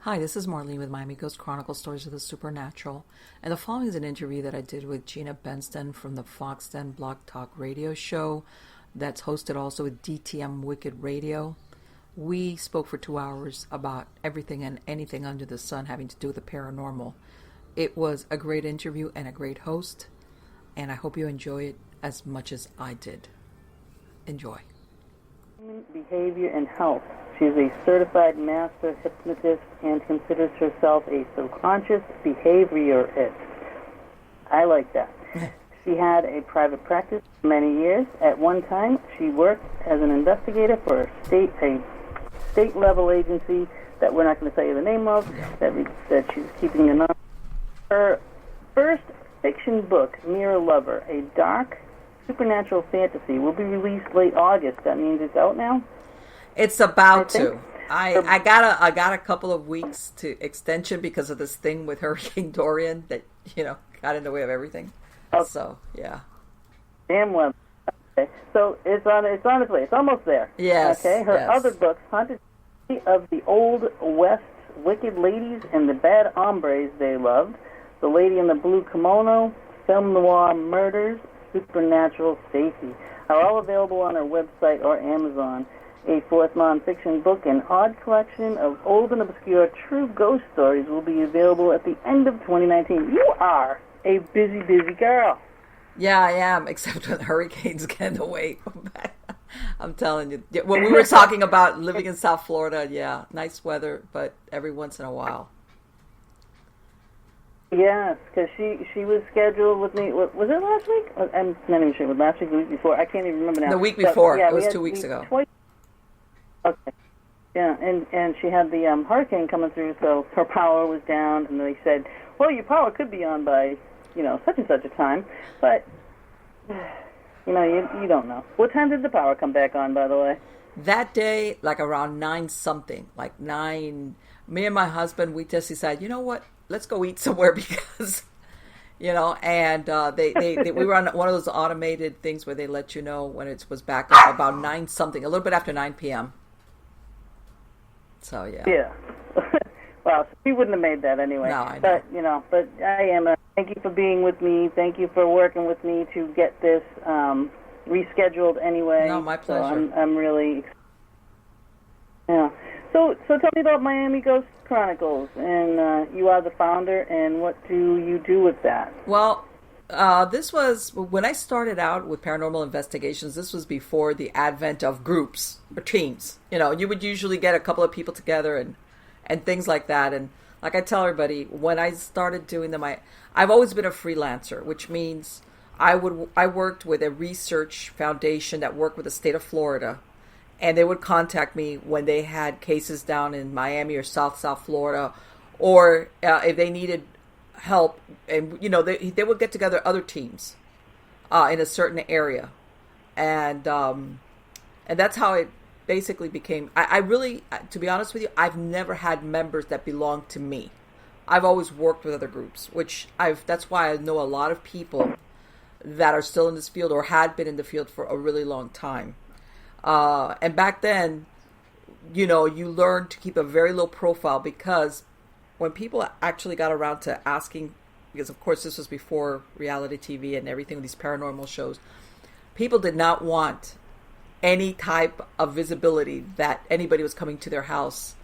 Hi, this is Marlene with Miami Ghost Chronicles Stories of the Supernatural, and the following is an interview that I did with Gina Bengston from the Fox 10 Blog Talk radio show that's hosted also with DTM Wicked Radio. We spoke for 2 hours about everything and anything under the sun having to do with the paranormal. It was a great interview and a great host, and I hope you enjoy it as much as I did. Enjoy. Behavior and health. She's a certified master hypnotist and considers herself a subconscious behaviorist. I like that. She had a private practice for many years. At one time, she worked as an investigator for a state level agency that we're not going to tell you the name of, that she's keeping an eye on. Her first fiction book, Mirror Lover, a dark supernatural fantasy, will be released late August. That means it's out now? It's about to. I got a couple of weeks to extension because of this thing with Hurricane Dorian that, got in the way of everything. Okay. So, yeah. Damn well. Okay. So it's on its way. It's almost there. Yes. Okay. Her yes. other books, Haunted of the Old West, Wicked Ladies and the Bad Hombres They Loved, The Lady in the Blue Kimono, Film Noir Murders, Supernatural Safety, are all available on her website or Amazon. A fourth nonfiction book, an odd collection of old and obscure true ghost stories, will be available at the end of 2019. You are a busy, busy girl. Yeah, I am, except when hurricanes get in the way. I'm telling you. When we were talking about living in South Florida, yeah, nice weather, but every once in a while. Yes, because she was scheduled with me. Was it last week? I'm not even sure. Was last week, the week before? I can't even remember now. The week before. Yeah, it was 2 weeks ago. Okay. Yeah, and she had the hurricane coming through, so her power was down, and they said, well, your power could be on by, such and such a time, but, you don't know. What time did the power come back on, by the way? That day, like around 9-something, like 9, me and my husband, we just decided, you know what, let's go eat somewhere because... and we were on one of those automated things where they let you know when it was back up about 9-something, a little bit after 9 p.m. So, yeah. Yeah. Well, we wouldn't have made that anyway. No, I know. But I am. Thank you for being with me. Thank you for working with me to get this rescheduled anyway. No, my pleasure. So I'm really... Yeah. So tell me about Miami Ghost Chronicles, and you are the founder, and what do you do with that? Well, this was, when I started out with paranormal investigations, this was before the advent of groups or teams. You would usually get a couple of people together and things like that. And like I tell everybody, when I started doing them, I've always been a freelancer, which means I worked with a research foundation that worked with the state of Florida. And they would contact me when they had cases down in Miami or South Florida, or if they needed help, and they would get together other teams in a certain area, and that's how it basically became. I really, to be honest with you, I've never had members that belonged to me. I've always worked with other groups, that's why I know a lot of people that are still in this field or had been in the field for a really long time. And back then, you learned to keep a very low profile, because when people actually got around to asking, because of course this was before reality TV and everything, these paranormal shows, people did not want any type of visibility that anybody was coming to their house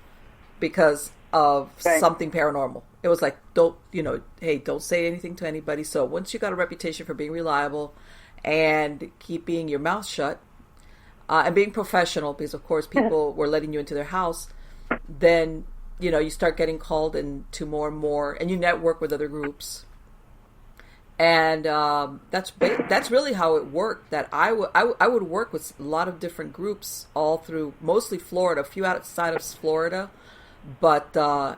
because of something paranormal. It was like, don't say anything to anybody. So once you got a reputation for being reliable and keeping your mouth shut, and being professional, because of course people were letting you into their house, then you start getting called into more and more, and you network with other groups, and that's really how it worked. That I would work with a lot of different groups all through mostly Florida, a few outside of Florida, but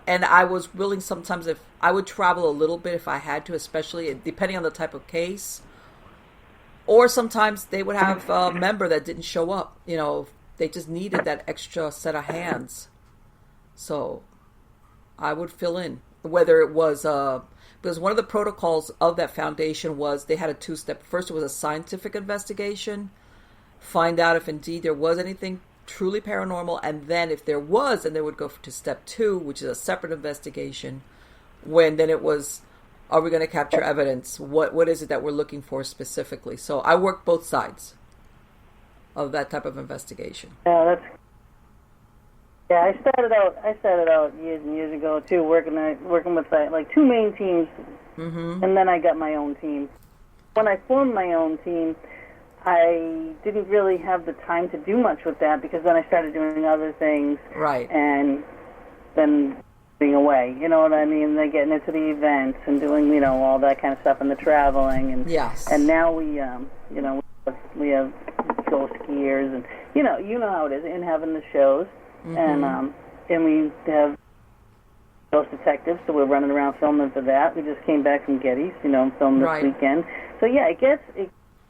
and I was willing sometimes, if I would travel a little bit if I had to, especially depending on the type of case. Or sometimes they would have a member that didn't show up. They just needed that extra set of hands. So I would fill in. Whether it was, because one of the protocols of that foundation was they had a 2-step. First, it was a scientific investigation. Find out if indeed there was anything truly paranormal, and then if there was, then they would go to step 2, which is a separate investigation, when then it was, are we going to capture evidence? What is it that we're looking for specifically? So I work both sides of that type of investigation. Yeah, I started out years and years ago too, working with like 2 main teams, and then I got my own team. When I formed my own team, I didn't really have the time to do much with that, because then I started doing other things, right? And then being away, you know what I mean? They're getting into the events and doing, you know, all that kind of stuff, and the traveling, and yes. And now we, you know, we have ghost skiers, and you know how it is, and having the shows, and we have ghost detectives, so we're running around filming for that. We just came back from Getty's, you know, filmed this weekend. So yeah, it gets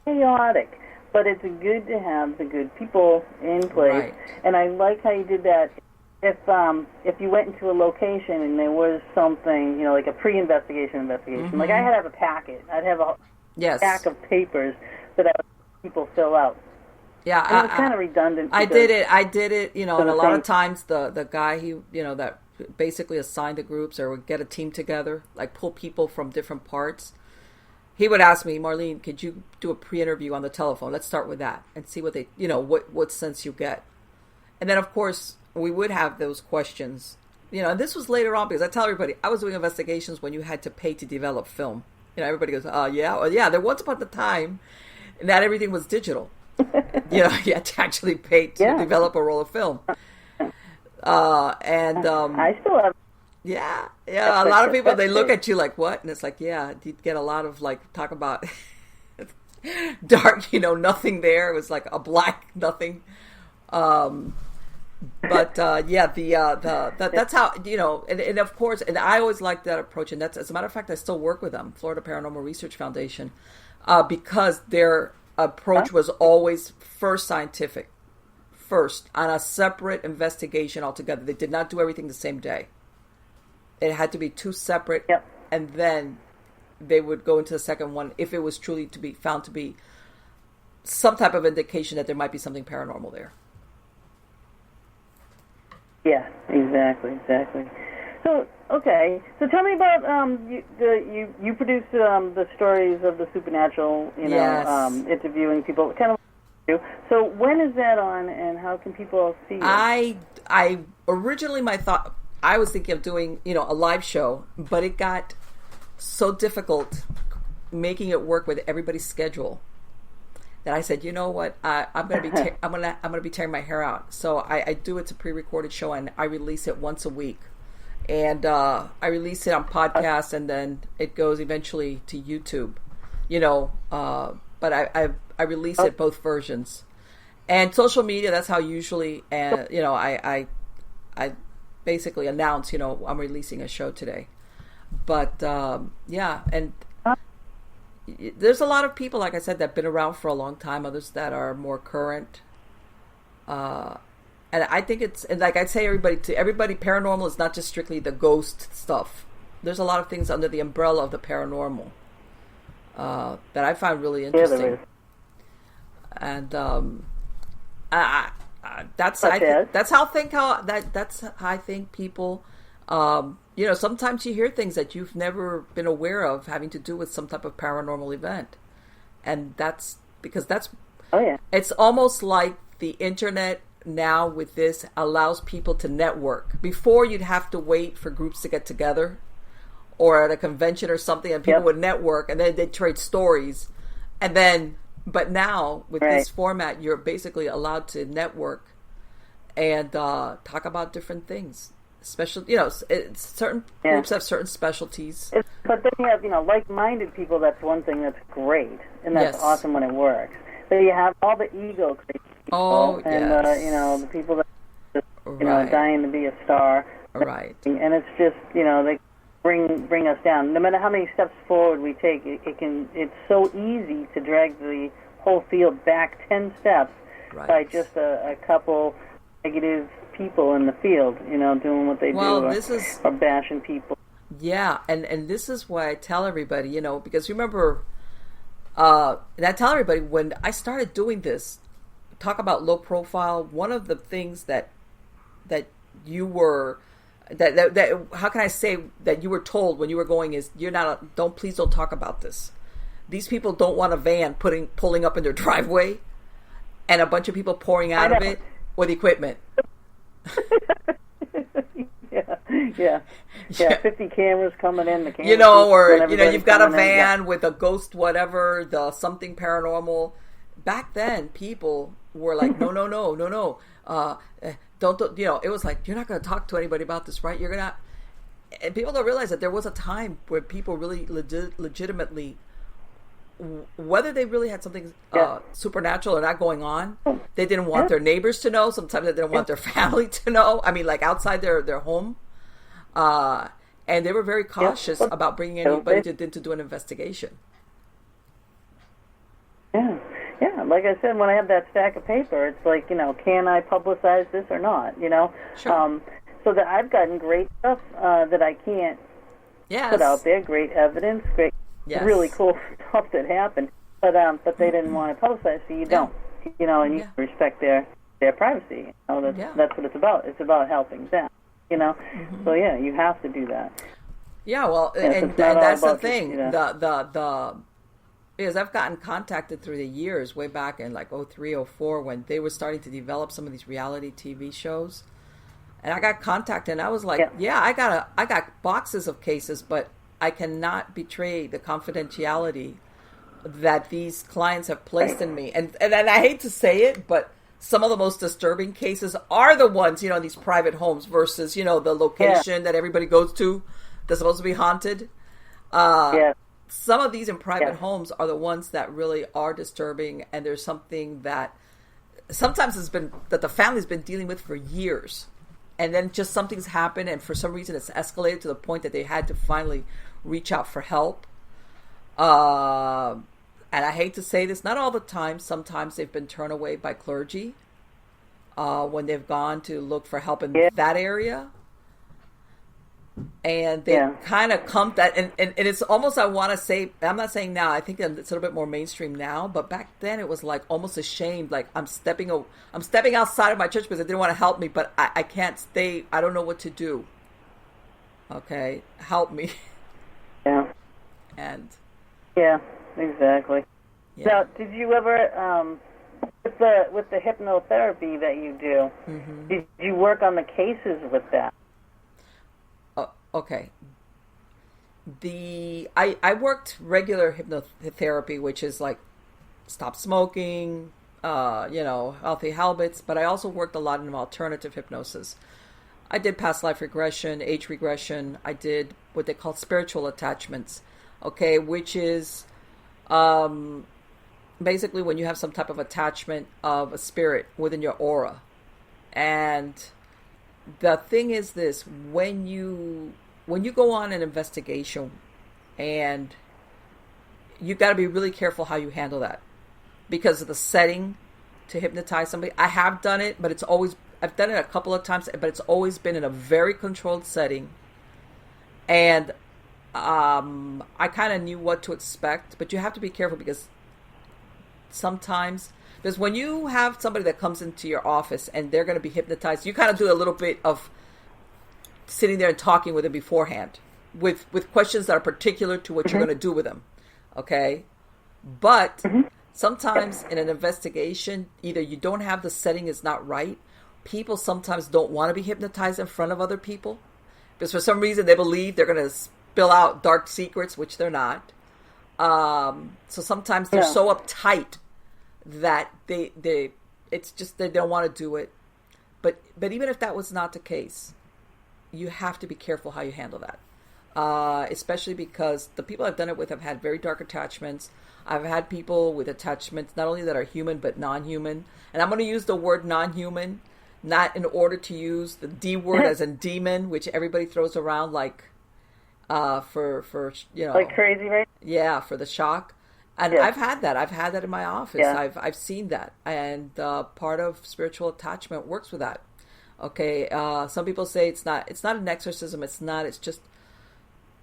chaotic, but it's good to have the good people in place. Right. And I like how you did that. If you went into a location and there was something, you know, like a pre-investigation, like I had to have a packet. I'd have a stack of papers that I would have people fill out. Yeah, and it was kind of redundant. I did it, you know, and a lot of times the guy that basically assigned the groups or would get a team together, like pull people from different parts, he would ask me, Marlene, could you do a pre-interview on the telephone? Let's start with that and see what they, you know, what sense you get. And then, of course, we would have those questions. You know, and this was later on, because I tell everybody, I was doing investigations when you had to pay to develop film. You know, everybody goes, yeah. Well, yeah, there once upon a time, not everything was digital. You know, you had to actually pay to develop a roll of film. I still have. Yeah. A lot of people, they look at you like, what? And it's like, yeah, you get a lot of like, talk about dark, you know, nothing there. It was like a black nothing. But that's how, you know, and of course, and I always liked that approach. And that's, as a matter of fact, I still work with them, Florida Paranormal Research Foundation, because their approach was always first scientific, first on a separate investigation altogether. They did not do everything the same day. It had to be 2 separate, and then they would go into the second one if it was truly to be found to be some type of indication that there might be something paranormal there. Yeah, exactly. So, okay. So tell me about you produce the stories of the supernatural, you know, interviewing people, kind of. So when is that on, and how can people see it? I originally I was thinking of doing, you know, a live show, but it got so difficult making it work with everybody's schedule that I said, you know what, I'm gonna be tearing my hair out. So I do it's a pre-recorded show, and I release it once a week, and I release it on podcasts, and then it goes eventually to YouTube, you know. But I release it both versions, and social media. That's how usually, you know, I basically announce, you know, I'm releasing a show today. But and there's a lot of people, like I said, that have been around for a long time, others that are more current. And I think it's, and like I'd say everybody, paranormal is not just strictly the ghost stuff. There's a lot of things under the umbrella of the paranormal that I find really interesting. And that's how I think people, you know, sometimes you hear things that you've never been aware of having to do with some type of paranormal event. And that's because it's almost like the internet now with this allows people to network. Before, you'd have to wait for groups to get together or at a convention or something, and people would network, and then they'd trade stories. And then, but now with this format, you're basically allowed to network and talk about different things. Special, you know, certain groups have certain specialties. But then you have, you know, like-minded people. That's one thing that's great, and that's awesome when it works. But you have all the ego crazy people, and you know, the people that just, you know, dying to be a star. Right. And it's just, you know, they bring us down. No matter how many steps forward we take, it's so easy to drag the whole field back 10 steps by just a couple negative people in the field, you know, doing what they do, or bashing people. Yeah, and this is why I tell everybody, you know, because remember, and I tell everybody, when I started doing this, talk about low profile, one of the things that you were that how can I say that you were told when you were going is please don't talk about this. These people don't want a van pulling up in their driveway and a bunch of people pouring out of it with equipment. Yeah. 50 cameras coming in. The cameras, you've got a van with a ghost, whatever, the something paranormal. Back then, people were like, no. Don't. It was like, you're not going to talk to anybody about this, right? You're gonna. And people don't realize that there was a time where people really legitimately, whether they really had something supernatural or not going on, they didn't want their neighbors to know. Sometimes they didn't want their family to know. I mean, like outside their home. And they were very cautious about bringing anybody to do an investigation. Yeah. Like I said, when I have that stack of paper, it's like, can I publicize this or not? Sure. So that I've gotten great stuff that I can't put out there. Great evidence, really cool stuff that happened. But they didn't want to publicize, so you don't. And you respect their privacy. That's what it's about. It's about helping them. Mm-hmm. So you have to do that. Yeah, well, and that's the thing. Because I've gotten contacted through the years, way back in like 03, 04, when they were starting to develop some of these reality TV shows, and I got contacted, and I was like, I got boxes of cases, but I cannot betray the confidentiality that these clients have placed in me, and I hate to say it, but some of the most disturbing cases are the ones, in these private homes versus, the location that everybody goes to that's supposed to be haunted. Some of these in private homes are the ones that really are disturbing, and there's something that sometimes that the family's been dealing with for years, and then just something's happened, and for some reason it's escalated to the point that they had to finally reach out for help. And I hate to say this, not all the time. Sometimes they've been turned away by clergy when they've gone to look for help in that area. And they kind of come that, and it's almost, I want to say, I'm not saying now, I think it's a little bit more mainstream now, but back then it was like almost ashamed, like I'm stepping outside of my church because they didn't want to help me, but I can't stay, I don't know what to do. Okay, help me. Yeah. And exactly. Yeah. Now, did you ever, with the hypnotherapy that you do, did you work on the cases with that? Okay. I worked regular hypnotherapy, which is like stop smoking, healthy habits, but I also worked a lot in alternative hypnosis. I did past life regression, age regression. I did what they call spiritual attachments, which is basically when you have some type of attachment of a spirit within your aura. And the thing is this, when you go on an investigation, and you got to be really careful how you handle that because of the setting to hypnotize somebody. I have done it, but I've done it a couple of times, but it's always been in a very controlled setting. And I kind of knew what to expect, but you have to be careful because when you have somebody that comes into your office and they're going to be hypnotized, you kind of do a little bit of sitting there and talking with them beforehand with questions that are particular to what you're going to do with them. Okay. But sometimes in an investigation, either you don't have the setting is not right. People sometimes don't want to be hypnotized in front of other people because for some reason they believe they're going to spill out dark secrets, which they're not. So sometimes they're so uptight that they don't want to do it. But even if that was not the case, you have to be careful how you handle that. Especially because the people I've done it with have had very dark attachments. I've had people with attachments not only that are human but non-human. And I'm going to use the word non-human, not in order to use the D word as in demon, which everybody throws around like for like crazy, right? Yeah, for the shock. And I've had that. I've had that in my office. Yeah. I've seen that. And part of spiritual attachment works with that. Okay. Some people say it's not an exorcism. It's just,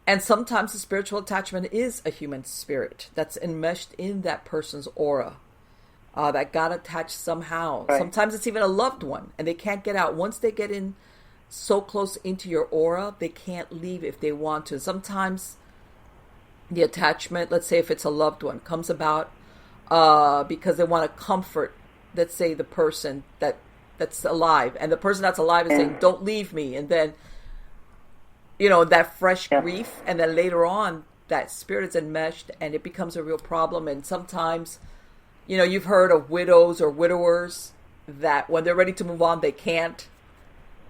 and sometimes the spiritual attachment is a human spirit that's enmeshed in that person's aura. that got attached somehow. Right. Sometimes it's even a loved one, and they can't get out. Once they get in so close into your aura, they can't leave if they want to. Sometimes the attachment, let's say if it's a loved one, comes about because they want to comfort, let's say, the person that's alive, and the person that's alive is saying, "Don't leave me," and then that fresh grief, and then later on that spirit is enmeshed and it becomes a real problem. And sometimes you've heard of widows or widowers that when they're ready to move on, they can't,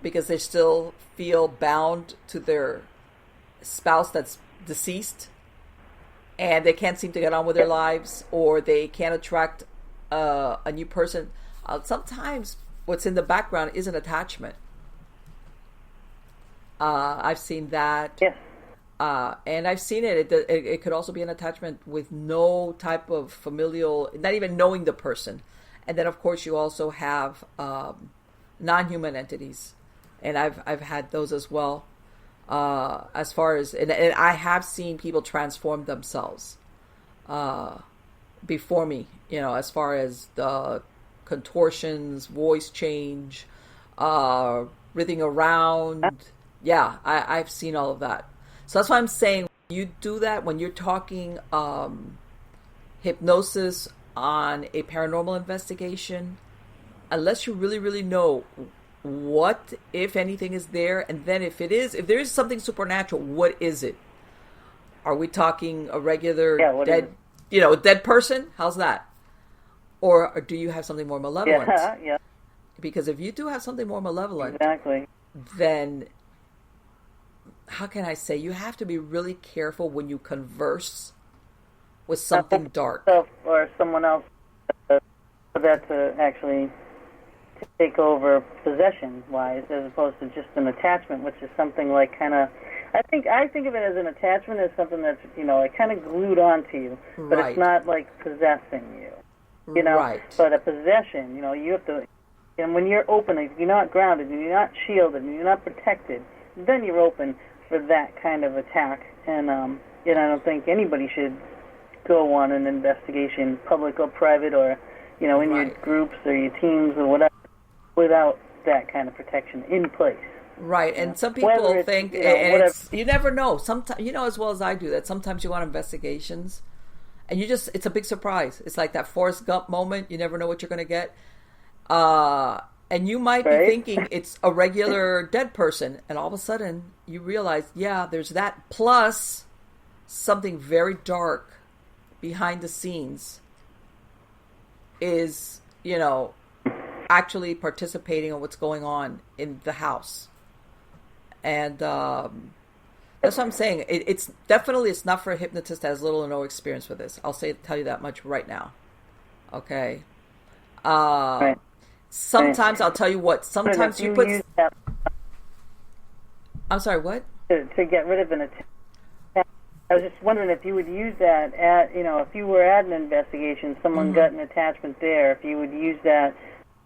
because they still feel bound to their spouse that's deceased, and they can't seem to get on with their lives, or they can't attract a new person. Sometimes what's in the background is an attachment. I've seen that. Yes. And I've seen it. It could also be an attachment with no type of familial, not even knowing the person. And then, of course, you also have non-human entities. And I've had those as well. As far as, and I have seen people transform themselves before me, as far as the contortions, voice change, writhing around. Yeah, I've seen all of that. So that's why I'm saying, when you do that, when you're talking hypnosis on a paranormal investigation, unless you really, really know what, if anything, is there, and then if there is something supernatural, what is it? Are we talking a regular dead person? How's that? Or do you have something more malevolent? Yeah. Because if you do have something more malevolent, Exactly. then how can I say, you have to be really careful when you converse with something dark. Or someone else for that to actually take over possession-wise, as opposed to just an attachment, which is something like kind of, I think of it as an attachment as something that's, like kind of glued onto you, but Right. it's not like possessing you, Right. But a possession, you have to, and when you're open, if you're not grounded and you're not shielded and you're not protected, then you're open for that kind of attack. And I don't think anybody should go on an investigation, public or private, or in your groups or your teams or whatever, without that kind of protection in place. Right, and some people think, and you never know. Sometimes, as well as I do, that sometimes you want investigations, and it's a big surprise. It's like that Forrest Gump moment. You never know what you're going to get. And you might be thinking it's a regular dead person, and all of a sudden you realize, there's that, plus something very dark behind the scenes is, actually participating in what's going on in the house. And that's what I'm saying. It's not for a hypnotist that has little or no experience with this. I'll tell you that much right now. Okay. Sometimes I'll tell you what. Sometimes you put. I'm sorry. What? To get rid of an attack. I was just wondering if you would use that at, if you were at an investigation, someone got an attachment there. If you would use that,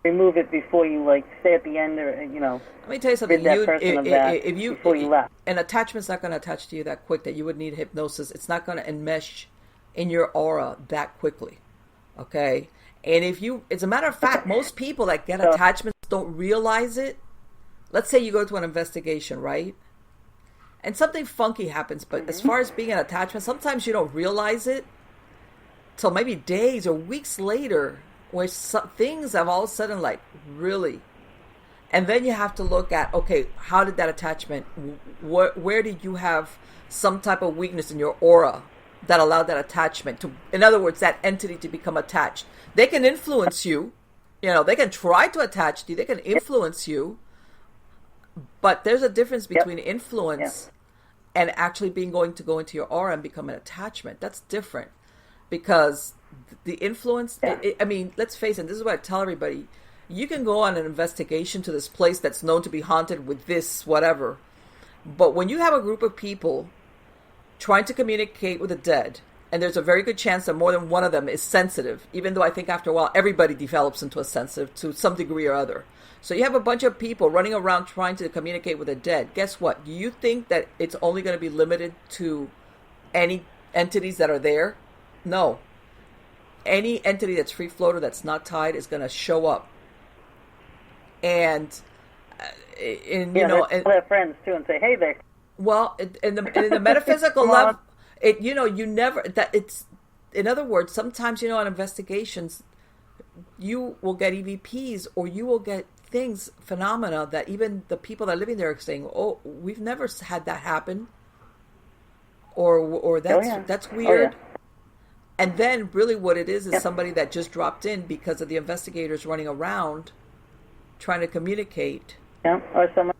remove it before you stay at the end, or Let me tell you something. Before you left. An attachment's not going to attach to you that quick. That you would need hypnosis. It's not going to enmesh in your aura that quickly. Okay. And as a matter of fact, most people that get attachments don't realize it. Let's say you go to an investigation, right? And something funky happens, but as far as being an attachment, sometimes you don't realize it till maybe days or weeks later, where things have all of a sudden really. And then you have to look at, okay, how did that attachment, where did you have some type of weakness in your aura that allowed that attachment to, in other words, that entity to become attached? They can influence you, they can try to attach to you, they can influence you, but there's a difference between influence and actually go into your aura and become an attachment. That's different, because the influence, let's face it, this is what I tell everybody. You can go on an investigation to this place that's known to be haunted with this, whatever. But when you have a group of people trying to communicate with the dead, and there's a very good chance that more than one of them is sensitive, even though I think after a while everybody develops into a sensitive to some degree or other. So you have a bunch of people running around trying to communicate with the dead. Guess what? Do you think that it's only going to be limited to any entities that are there? No. any entity that's free floater that's not tied is going to show up. And you know, and their friends too, and say, "Hey there." Well, in the metaphysical level, you never that it's. In other words, sometimes on investigations, you will get EVPs or you will get phenomena that even the people that are living there are saying, "Oh, we've never had that happen," or that's weird. And then really what it is somebody that just dropped in because of the investigators running around trying to communicate. Yeah, or someone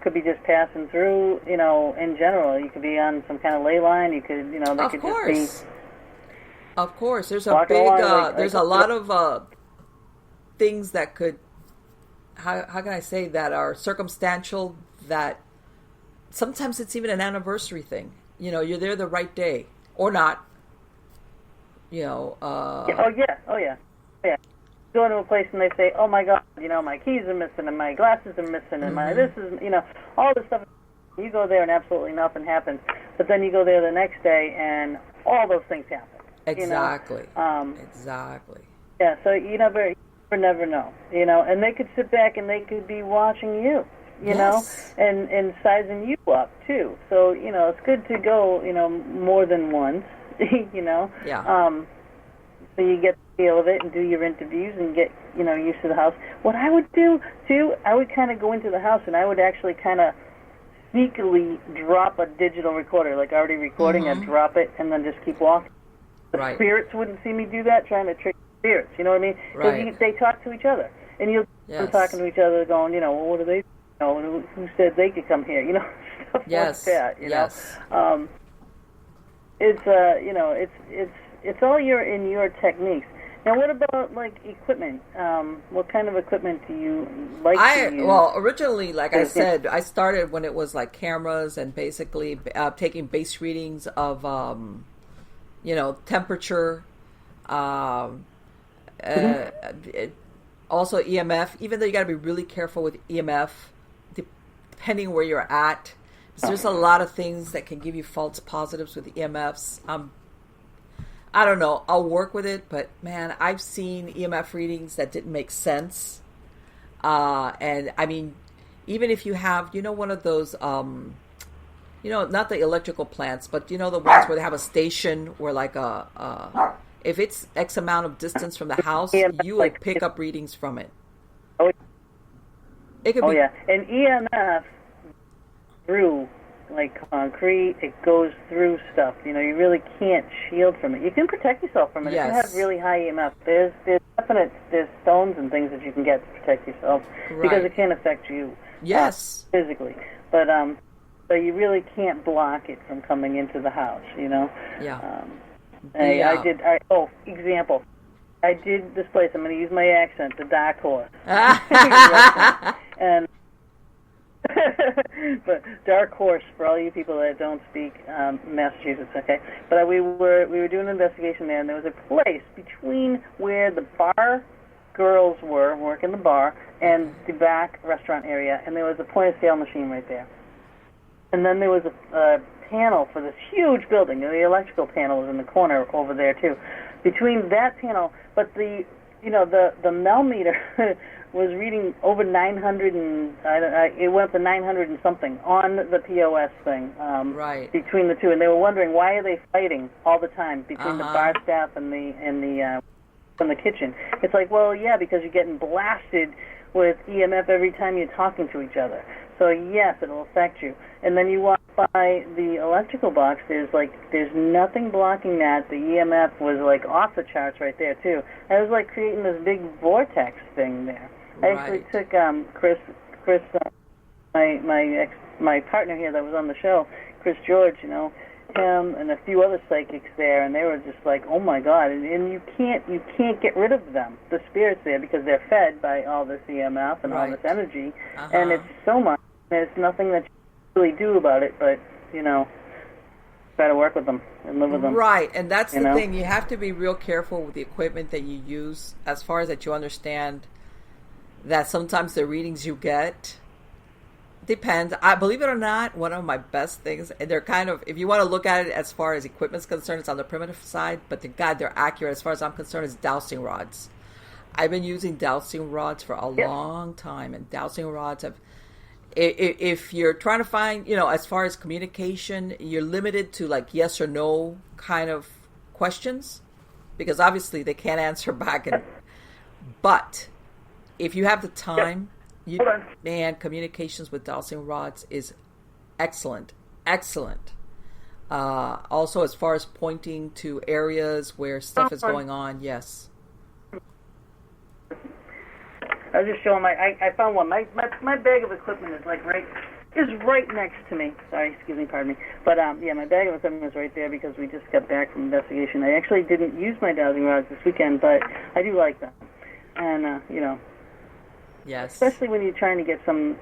could be just passing through, in general. You could be on some kind of ley line. You could, they could just be... Of course. There's a big, there's a lot of things that could, how can I say, that are circumstantial, that sometimes it's even an anniversary thing. You're there the right day. Or not. Oh yeah. Go into a place and they say, "Oh my God, my keys are missing and my glasses are missing and my this is, all this stuff." You go there and absolutely nothing happens. But then you go there the next day and all those things happen. Exactly. Exactly. Yeah. So you never know. And they could sit back and they could be watching you. And sizing you up too. So it's good to go more than once. Yeah. So you get the feel of it and do your interviews and get used to the house. What I would do too, I would kind of go into the house and I would actually kind of sneakily drop a digital recorder, like already recording. I'd drop it and then just keep walking. The spirits wouldn't see me do that, trying to trick spirits. You know what I mean? Because they talk to each other, and you'll talking to each other, going, well, what do they? Who said they could come here? Stuff like that. It's all in your techniques. Now, what about like equipment? What kind of equipment do you like to use? Well, originally, like I said, I started when it was like cameras and basically taking base readings of temperature, also EMF. Even though you got to be really careful with EMF. Depending where you're at, there's a lot of things that can give you false positives with EMFs. I don't know. I'll work with it, but man, I've seen EMF readings that didn't make sense. And I mean, even if you have, one of those, not the electrical plants, but the ones where they have a station where like if it's X amount of distance from the house, you will pick up readings from it. It could be. Yeah, and EMF through like concrete, it goes through stuff. You really can't shield from it. You can protect yourself from it if you have really high EMF. There's stones and things that you can get to protect yourself because it can affect you. Yes, physically, but so you really can't block it from coming into the house. Yeah. Example. I did this place. I'm going to use my accent, the Dark Horse. And but Dark Horse, for all you people that don't speak Massachusetts, okay. But we were doing an investigation there, and there was a place between where the bar girls were working the bar and the back restaurant area, and there was a point of sale machine right there. And then there was a panel for this huge building, and the electrical panel was in the corner over there too. Between that panel, but the Mel meter was reading over 900 and it went up to 900 and something on the POS thing. Between the two, and they were wondering why are they fighting all the time between the bar staff and the kitchen. It's like, well, yeah, because you're getting blasted with EMF every time you're talking to each other. So yes, it'll affect you. And then you walk by the electrical box. There's nothing blocking that. The EMF was like off the charts right there too. And it was like creating this big vortex thing there. I actually took Chris, my partner here that was on the show, Chris George. Him and a few other psychics there, and they were just like, oh my God! And you can't get rid of them, the spirits there, because they're fed by all this EMF and all this energy, and it's so much. There's nothing that you can really do about it, but try to work with them and live with them. Right, and that's the thing. You have to be real careful with the equipment that you use, as far as that you understand that sometimes the readings you get, Depends. I believe it or not, one of my best things, and they're kind of, if you want to look at it as far as equipment's concerned, it's on the primitive side, but they're accurate as far as I'm concerned, is dowsing rods. I've been using dowsing rods for a long time, and dowsing rods have, if you're trying to find, as far as communication, you're limited to like yes or no kind of questions, because obviously they can't answer back. But if you have the time, communications with dowsing rods is excellent. Also, as far as pointing to areas where stuff is going on, yes. I was just showing I found one. My bag of equipment is right next to me. Sorry, excuse me, pardon me. But my bag of equipment is right there because we just got back from investigation. I actually didn't use my dowsing rods this weekend, but I do like them. And yes, especially when you're trying to get some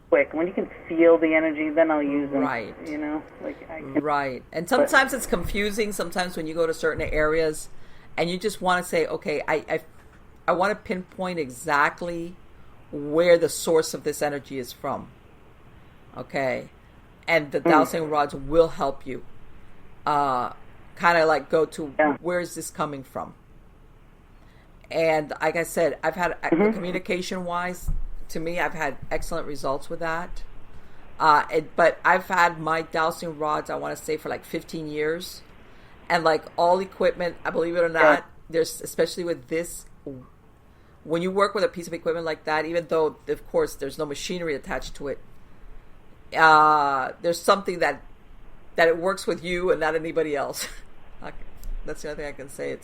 quick. When you can feel the energy, then I'll use them. Right. Right. And sometimes it's confusing. Sometimes when you go to certain areas, and you just want to say, okay, I want to pinpoint exactly where the source of this energy is from. Okay, and the dowsing rods will help you. Kind of like go to where is this coming from. And like I said, I've had communication-wise, to me, I've had excellent results with that. But I've had my dowsing rods, I want to say, for like 15 years. And like all equipment, I believe it or not, there's, especially with this, when you work with a piece of equipment like that, even though, of course, there's no machinery attached to it, there's something that it works with you and not anybody else. That's the only thing I can say.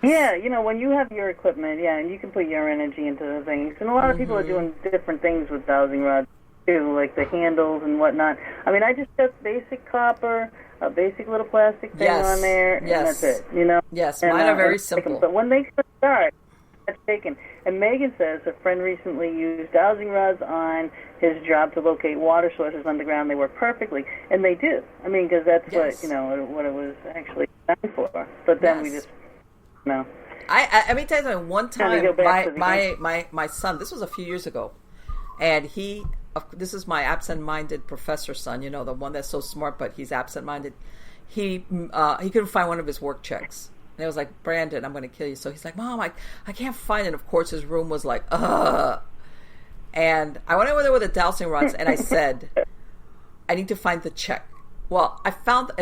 Yeah, when you have your equipment, and you can put your energy into the things. And a lot of people are doing different things with dowsing rods, too, like the handles and whatnot. I mean, I just got basic copper, a basic little plastic thing on there, and that's it, Yes, and, mine are very simple. But when they start, that's taken. And Megan says a friend recently used dowsing rods on his job to locate water sources underground. They work perfectly, and they do. I mean, because that's what it was actually done for. But then we just... No. I mean, tell you one time, my son, this was a few years ago, and this is my absent-minded professor son, the one that's so smart, but he's absent-minded. He couldn't find one of his work checks. And I was like, Brandon, I'm going to kill you. So he's like, Mom, I can't find it. And of course, his room was like, ugh. And I went over there with the dowsing rods, and I said, I need to find the check. Well, I found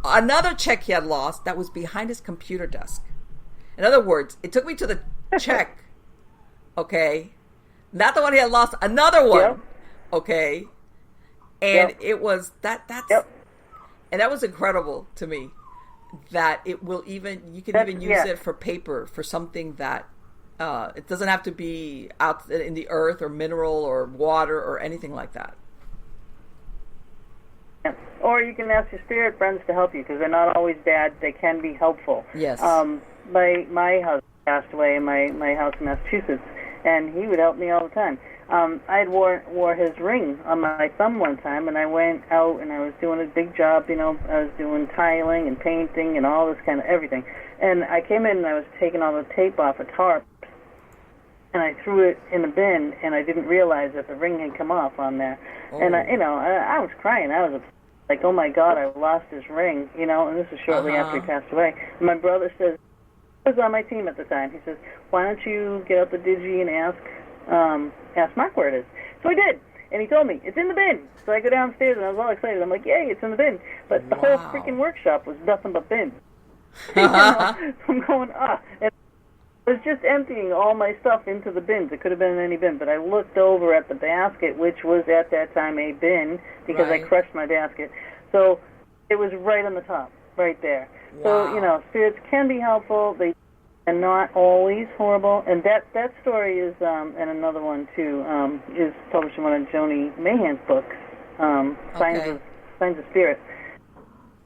another check he had lost that was behind his computer desk. In other words, it took me to the check, okay? Not the one he had lost, another one, okay? And it was, and that was incredible to me, that you can even use it for paper, for something that, it doesn't have to be out in the earth or mineral or water or anything like that. Or you can ask your spirit friends to help you, because they're not always bad. They can be helpful. Yes. My husband passed away in my house in Massachusetts, and he would help me all the time. I had wore his ring on my thumb one time, and I went out and I was doing a big job. I was doing tiling and painting and all this kind of everything. And I came in and I was taking all the tape off a tarp, and I threw it in the bin, and I didn't realize that the ring had come off on there. Oh. And I was crying. I was like, oh my God, I lost his ring. And this was shortly after he passed away. And my brother says, he was on my team at the time. He says, why don't you get out the digi and ask Mark where it is? So I did. And he told me, it's in the bin. So I go downstairs, and I was all excited. I'm like, yay, it's in the bin. But the whole freaking workshop was nothing but bins. So I'm going, And I was just emptying all my stuff into the bins. It could have been in any bin. But I looked over at the basket, which was at that time a bin, because I crushed my basket. So it was right on the top, right there. Wow. So, spirits can be helpful. They are not always horrible. And that story is, and another one, too, is published in one of Joni Mayhan's books, Signs of Spirit.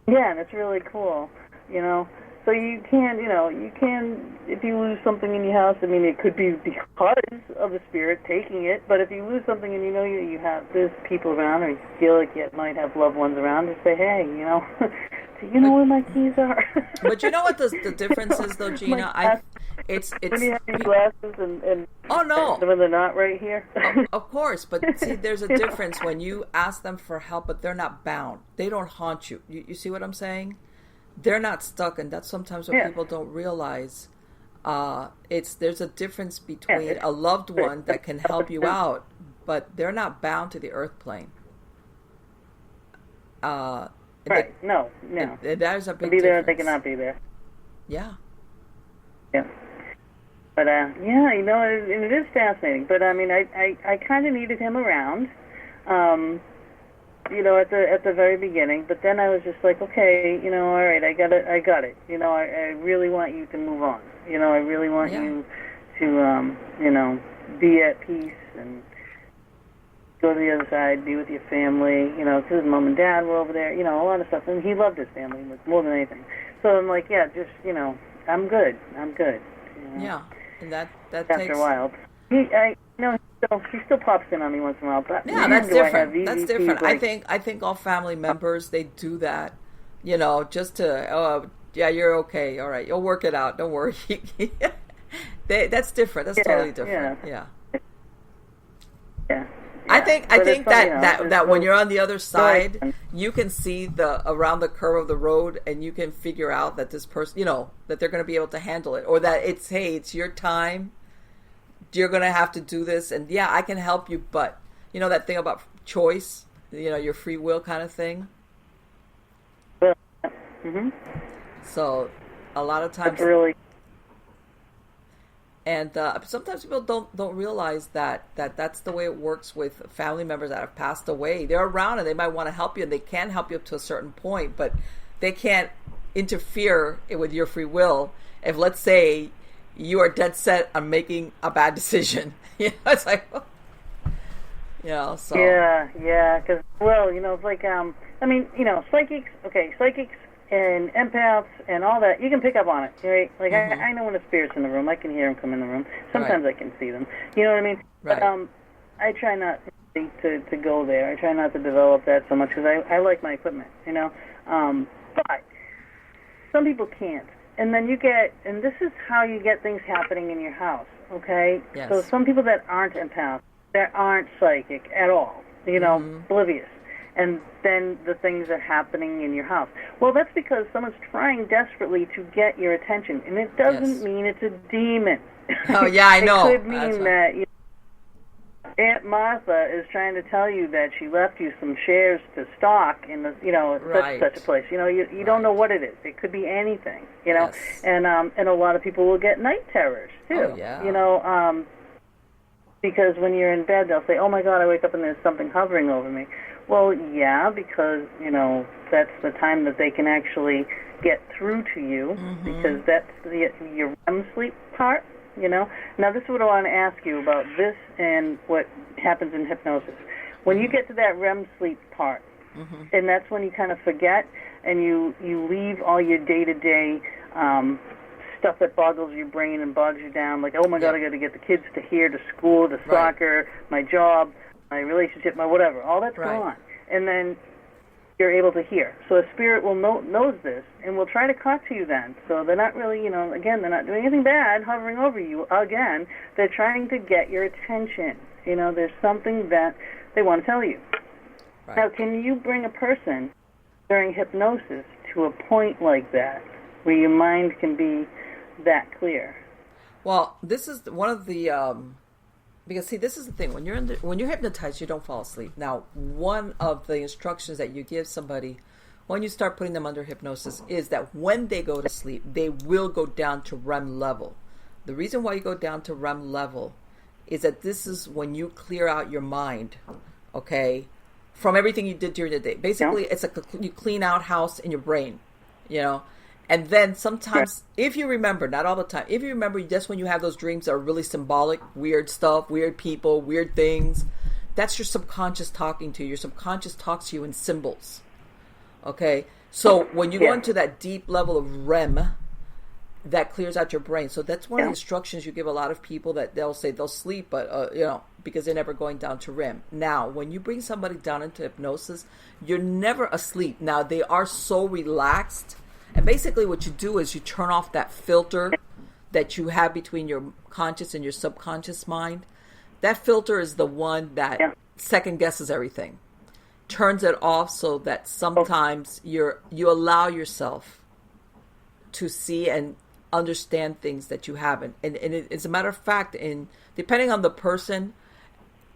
Yeah, and it's really cool, So So you can, if you lose something in your house, I mean, it could be because of the spirit taking it, but if you lose something and you have there's people around, or you feel like you might have loved ones around, just say, hey, do you know where my keys are? But you know what the difference is, though, Gina? It's when you have your glasses and oh no, when they're not right here. Of course, but see, there's a difference when you ask them for help, but they're not bound. They don't haunt you. You see what I'm saying? They're not stuck, and that's sometimes what people don't realize. There's a difference between a loved one that can help you out, but they're not bound to the earth plane. Right? No. There's a big be there, difference. they cannot be there. Yeah. Yeah. But and it is fascinating. But I mean, I kind of needed him around. At the very beginning, but then I was just like, okay, all right, I got it. I really want you to move on. I really want you to, be at peace and go to the other side, be with your family, because his mom and dad were over there, a lot of stuff, and he loved his family more than anything. So I'm like, yeah, just, I'm good. Yeah, and that after takes a while. He still pops in on me once in a while. But yeah, that's different. That's different. Like, I think all family members, they do that, just to you're okay, all right, you'll work it out, don't worry. That's different. That's totally different. Yeah. I think that when you're on the other side, you can see around the curve of the road, and you can figure out that this person, that they're going to be able to handle it, or that it's your time. You're going to have to do this, and I can help you, but that thing about choice, your free will kind of thing. Mm-hmm. So a lot of times, really, and sometimes people don't realize that's the way it works with family members that have passed away. They're around and they might want to help you, and they can help you up to a certain point, but they can't interfere with your free will. If, let's say, you are dead set on making a bad decision. It's like, so. Yeah, because, it's like, psychics and empaths and all that, you can pick up on it, right? Like, mm-hmm. I know when a spirit's in the room. I can hear them come in the room. Sometimes I can see them. You know what I mean? Right. But I try not to go there. I try not to develop that so much because I like my equipment, But some people can't. And then and this is how you get things happening in your house, okay? Yes. So some people that aren't empaths, that aren't psychic at all, mm-hmm. oblivious. And then the things are happening in your house. Well, that's because someone's trying desperately to get your attention. And it doesn't mean it's a demon. Oh, yeah, I know. It could mean that Aunt Martha is trying to tell you that she left you some shares to stock in the, such a place. You don't know what it is. It could be anything, Yes. And a lot of people will get night terrors too. Oh, yeah. Because when you're in bed, they'll say, "Oh my God, I wake up and there's something hovering over me." Well, yeah, because that's the time that they can actually get through to you, mm-hmm. because that's your REM sleep part. Now this is what I want to ask you about this and what happens in hypnosis. When you get to that REM sleep part, mm-hmm. and that's when you kind of forget and you leave all your day-to-day stuff that boggles your brain and bogs you down, like, oh my God, I got to get the kids to here, to school, to soccer, my job, my relationship, my whatever. All that's gone. And then you're able to hear. So a spirit will knows this and will try to talk to you then. So they're not really, again, they're not doing anything bad hovering over you. Again, they're trying to get your attention. There's something that they want to tell you. Right. Now, can you bring a person during hypnosis to a point like that where your mind can be that clear? Well, this is one of the because see, this is the thing, when you're hypnotized, you don't fall asleep. Now, one of the instructions that you give somebody when you start putting them under hypnosis is that when they go to sleep, they will go down to REM level. The reason why you go down to REM level is that this is when you clear out your mind, okay, from everything you did during the day. Basically, it's like you clean out house in your brain, And then sometimes, if you remember, not all the time, if you remember just when you have those dreams that are really symbolic, weird stuff, weird people, weird things, that's your subconscious talking to you. Your subconscious talks to you in symbols. Okay? So when you go into that deep level of REM, that clears out your brain. So that's one of the instructions you give a lot of people, that they'll say they'll sleep, but because they're never going down to REM. Now, when you bring somebody down into hypnosis, you're never asleep. Now, they are so relaxed. And basically what you do is you turn off that filter that you have between your conscious and your subconscious mind. That filter is the one that second guesses everything. Turns it off so that sometimes you allow yourself to see and understand things that you haven't. And as a matter of fact, depending on the person,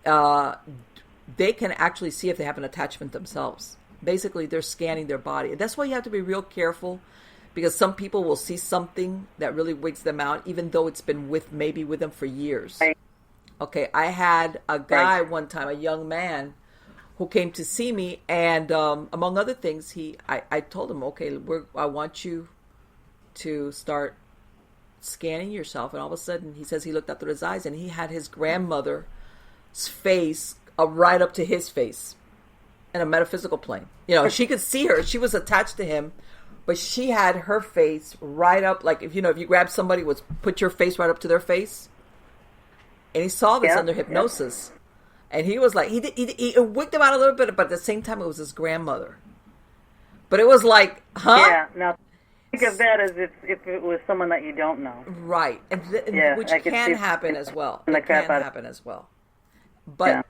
they can actually see if they have an attachment themselves. Basically, they're scanning their body. And that's why you have to be real careful, because some people will see something that really wigs them out, even though it's been with them for years. Okay, I had a guy one time, a young man, who came to see me, and among other things, I told him, okay, I want you to start scanning yourself. And all of a sudden, he says he looked up through his eyes, and he had his grandmother's face right up to his face in a metaphysical plane. She could see her. She was attached to him, but she had her face right up, like if you grab somebody, put your face right up to their face. And he saw this under hypnosis. And he was like, he wigged him out a little bit, but at the same time, it was his grandmother. But it was like, huh? Yeah, now think of that as if it was someone that you don't know. Right. Which can happen as well. It can happen as well. But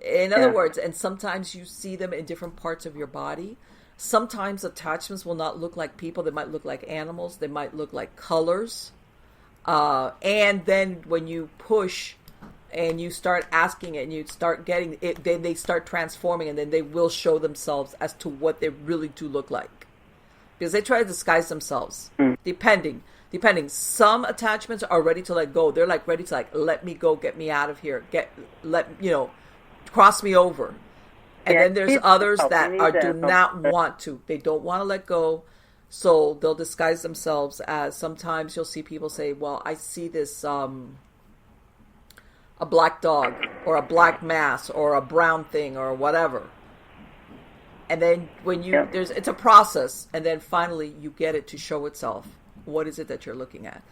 in other words, and sometimes you see them in different parts of your body. Sometimes attachments will not look like people. They might look like animals. They might look like colors. And then when you push and you start asking it and you start getting it, then they start transforming, and then they will show themselves as to what they really do look like. Because they try to disguise themselves, depending. Some attachments are ready to let go. They're like ready to let me go, get me out of here, cross me over. And then there's others that do not want to. They don't want to let go. So they'll disguise themselves as, sometimes you'll see people say, well, I see this, a black dog or a black mass or a brown thing or whatever. And then when it's a process, and then finally you get it to show itself. What is it that you're looking at?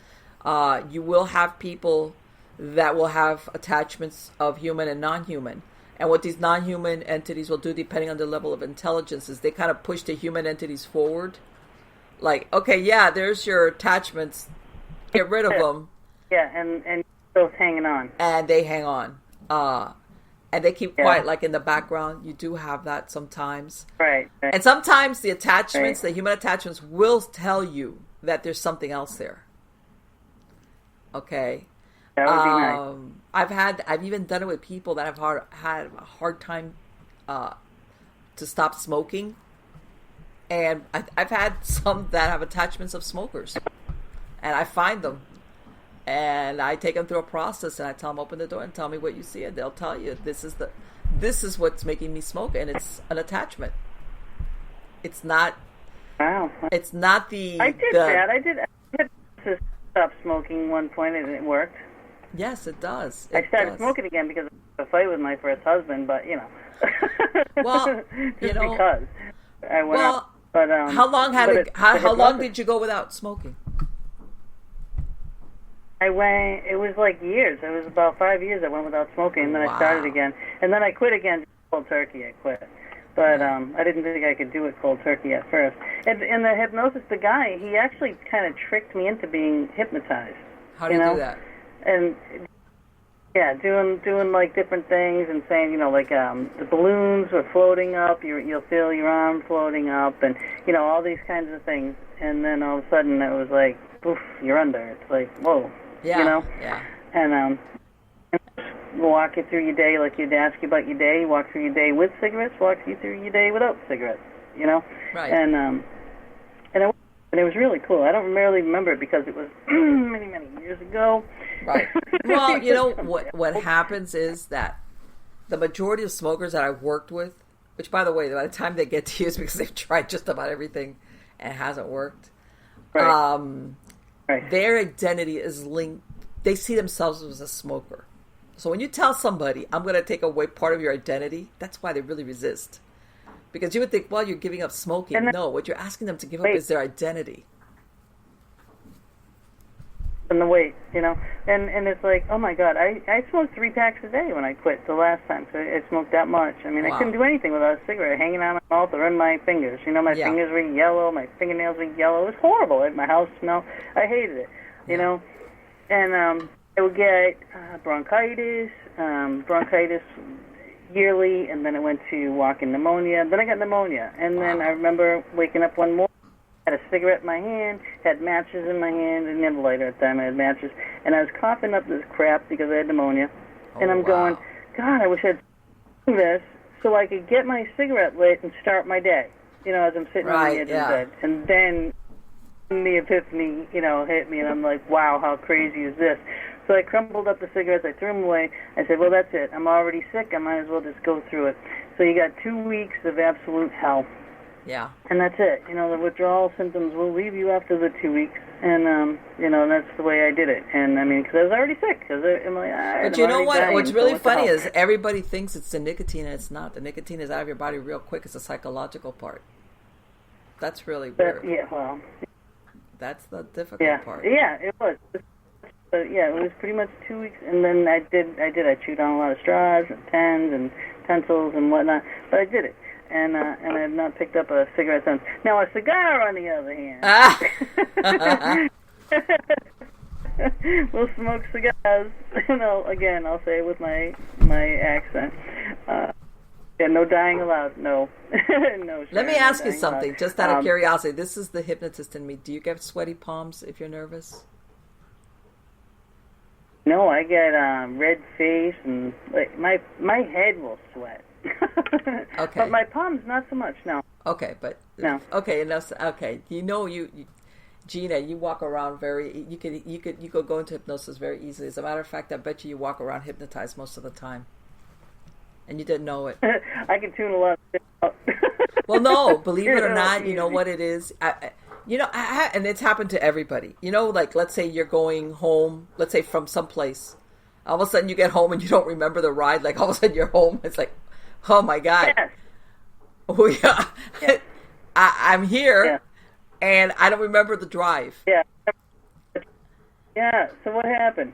You will have people that will have attachments of human and non-human. And what these non-human entities will do, depending on the level of intelligence, is they kind of push the human entities forward. Like, okay, there's your attachments. Get rid of them. Yeah, and those hanging on. And they hang on. And they keep quiet, like in the background. You do have that sometimes. Right. And sometimes the attachments, the human attachments, will tell you that there's something else there. Okay. That would be nice. I've even done it with people that have had a hard time to stop smoking. And I've had some that have attachments of smokers. And I find them. And I take them through a process, and I tell them, open the door and tell me what you see. And they'll tell you, this is what's making me smoke. And it's an attachment. It's not. Wow. It's not the. I did that. I did to stop smoking one point, and it worked. Yes, it does. I started smoking again because of a fight with my first husband, but Well, because I went out. But how long did you go without smoking? I went. It was like years. It was about 5 years I went without smoking, and then I started again, and then I quit again. Cold turkey, I quit. But I didn't think I could do it cold turkey at first. And in the hypnosis, the guy, he actually kind of tricked me into being hypnotized. How do you do that? And doing like different things and saying, the balloons were floating up. You'll feel your arm floating up, and all these kinds of things. And then all of a sudden, it was like, poof, you're under. It's like, whoa, Yeah. And walk you through your day, like you'd ask you about your day. Walk through your day with cigarettes. Walk you through your day without cigarettes. Right. And it was really cool. I don't really remember it because it was many years ago. Right. Well, what happens is that the majority of smokers that I've worked with, which by the way, by the time they get to you, is because they've tried just about everything and it hasn't worked. Right. Their identity is linked. They see themselves as a smoker. So when you tell somebody, I'm going to take away part of your identity, that's why they really resist. Because you would think, well, you're giving up smoking. No, what you're asking them to give up is their identity. and the weight, and it's like, oh my God, I smoked 3 packs a day when I quit the last time, so I smoked that much. I mean, I couldn't do anything without a cigarette hanging out of my mouth or in my fingers. My fingers were yellow, my fingernails were yellow. It was horrible. My house smelled. I hated it, and I would get bronchitis yearly, and then it went to walking pneumonia. Then I got pneumonia, and then I remember waking up one morning. Had a cigarette in my hand, had matches in my hand, and didn't have a lighter at the time. I had matches, and I was coughing up this crap because I had pneumonia. And I'm going, God, I wish I'd done this so I could get my cigarette lit and start my day. As I'm sitting on the edge of the bed. And then the epiphany, hit me, and I'm like, wow, how crazy is this? So I crumpled up the cigarettes, I threw them away. I said, well, that's it. I'm already sick. I might as well just go through it. So you got 2 weeks of absolute hell. Yeah. And that's it. The withdrawal symptoms will leave you after the 2 weeks. And, that's the way I did it. And, because I was already sick. I'm like, but you know what? Dying, what's really funny is everybody thinks it's the nicotine, and it's not. The nicotine is out of your body real quick. It's the psychological part. That's really weird. Yeah, well. That's the difficult part. Yeah, it was. But, it was pretty much 2 weeks. And then I chewed on a lot of straws and pens and pencils and whatnot. But I did it. And I have not picked up a cigarette since. Now, a cigar, on the other hand. We'll smoke cigars. Again, I'll say it with my accent. No dying allowed. No. No. Let me ask you something, just out of curiosity. This is the hypnotist in me. Do you get sweaty palms if you're nervous? No, I get red face, and my head will sweat. Okay. But my palms, not so much, no. Okay, but... No. Okay, enough. Okay. Gina, you walk around you could go into hypnosis very easily. As a matter of fact, I bet you walk around hypnotized most of the time. And you didn't know it. I can tune a lot of shit out. Well, no, believe it or not, you know what it is? And it's happened to everybody. Like, let's say you're going home, let's say from someplace. All of a sudden you get home and you don't remember the ride. Like, all of a sudden you're home. It's like, oh my God. Yes. Oh, yeah. Yeah. I'm here, and I don't remember the drive. Yeah. Yeah, so what happened?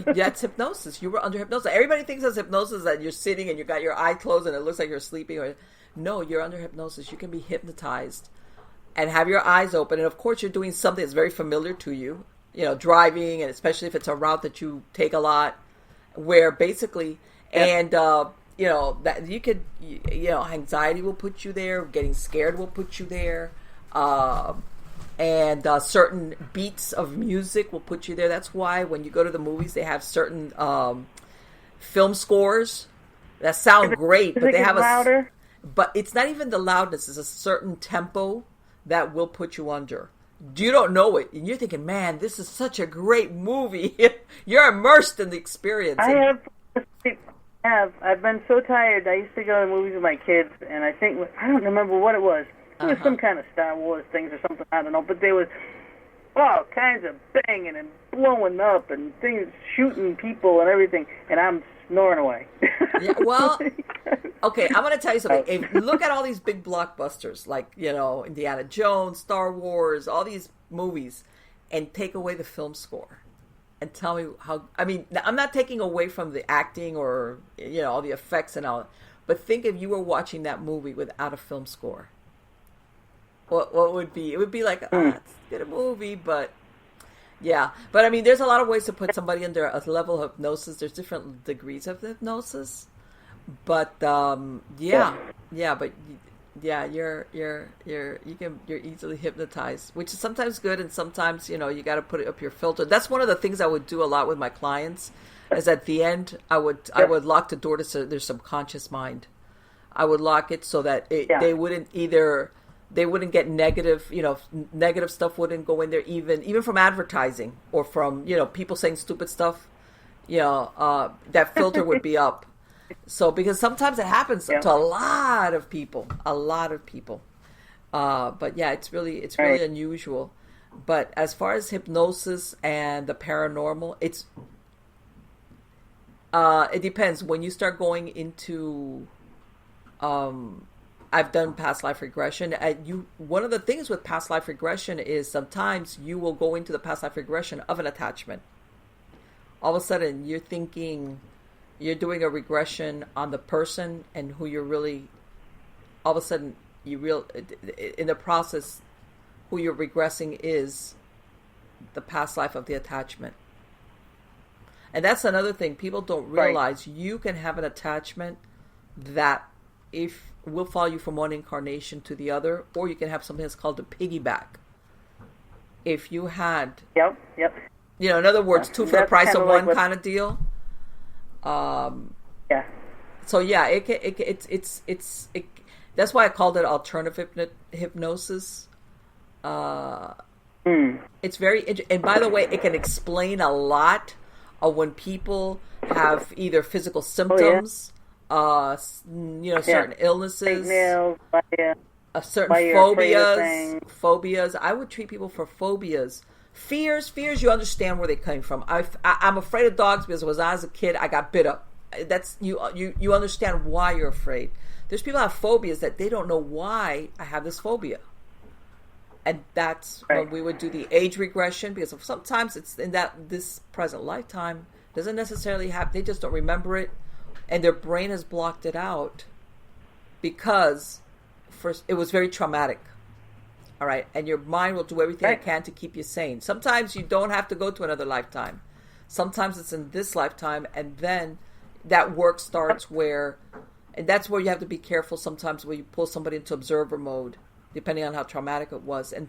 That's hypnosis. You were under hypnosis. Everybody thinks it's hypnosis that you're sitting and you got your eye closed and it looks like you're sleeping. No, you're under hypnosis. You can be hypnotized and have your eyes open. And of course, you're doing something that's very familiar to you, driving, and especially if it's a route that you take a lot, where basically, and, that you could, anxiety will put you there, getting scared will put you there, and certain beats of music will put you there. That's why when you go to the movies, they have certain film scores that sound great, but they have louder? But it's not even the loudness; it's a certain tempo that will put you under. You don't know it, and you're thinking, "Man, this is such a great movie." You're immersed in the experience. I've been so tired. I used to go to movies with my kids, and I don't remember what it was. It was some kind of Star Wars things or something, I don't know. But there was all kinds of banging and blowing up and things shooting people and everything, and I'm snoring away. Yeah, well, okay, I'm going to tell you something. If you look at all these big blockbusters, like, Indiana Jones, Star Wars, all these movies, and take away the film score. And tell me how, I'm not taking away from the acting or, all the effects and all, but think if you were watching that movie without a film score. What would be? It would be like, it's a movie, but yeah. But there's a lot of ways to put somebody under a level of hypnosis. There's different degrees of hypnosis, but you're easily hypnotized, which is sometimes good, and sometimes you got to put it up your filter. That's one of the things I would do a lot with my clients. Is at the end I would lock the door to their subconscious mind. I would lock it so that they wouldn't get negative, negative stuff wouldn't go in there, even from advertising or from, people saying stupid stuff, that filter would be up. So, because sometimes it happens to a lot of people. But yeah, it's really unusual. But as far as hypnosis and the paranormal, it depends. When you start going into, I've done past life regression. One of the things with past life regression is sometimes you will go into the past life regression of an attachment. All of a sudden, you're thinking you're doing a regression on the person and who you're really. All of a sudden, in the process, who you're regressing is the past life of the attachment. And that's another thing people don't realize. Right. You can have an attachment that will follow you from one incarnation to the other, or you can have something that's called a piggyback. If you had, yep, in other words, two for the price of one kind of deal. Yeah. So yeah, it's that's why I called it alternative hypnosis. It's very and by the way, it can explain a lot of when people have either physical symptoms. Certain illnesses, certain phobias. I would treat people for phobias. Fears, you understand where they came from. I'm afraid of dogs because when I was a kid, I got bit up. That's you understand why you're afraid. There's people who have phobias that they don't know why I have this phobia. And that's when we would do the age regression, because sometimes it's in this present lifetime doesn't necessarily have, they just don't remember it. And their brain has blocked it out because first it was very traumatic. All right. And your mind will do everything it can to keep you sane. Sometimes you don't have to go to another lifetime. Sometimes it's in this lifetime. And then that work starts and that's where you have to be careful sometimes when you pull somebody into observer mode, depending on how traumatic it was. And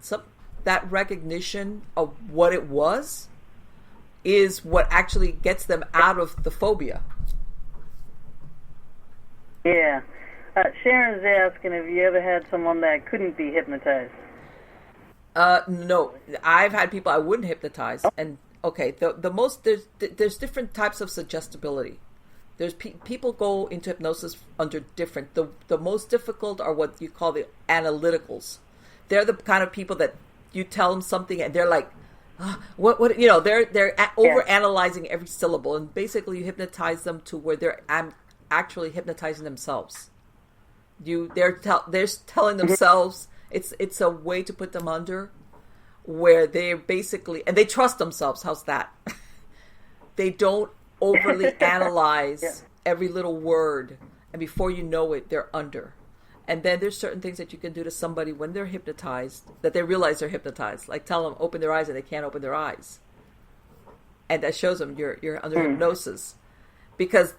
that recognition of what it was is what actually gets them out of the phobia. Yeah. Sharon's asking, have you ever had someone that couldn't be hypnotized? No. I've had people I wouldn't hypnotize. And, okay, there's different types of suggestibility. There's people go into hypnosis under different. The most difficult are what you call the analyticals. They're the kind of people that you tell them something and they're like, what they're over-analyzing every syllable. And basically you hypnotize them to where they're actually hypnotizing themselves. They're telling themselves it's a way to put them under, where they basically, and they trust themselves. How's that? They don't overly analyze every little word, and before you know it, they're under. And then there's certain things that you can do to somebody when they're hypnotized that they realize they're hypnotized. Like tell them open their eyes and they can't open their eyes, and that shows them you're under hypnosis, because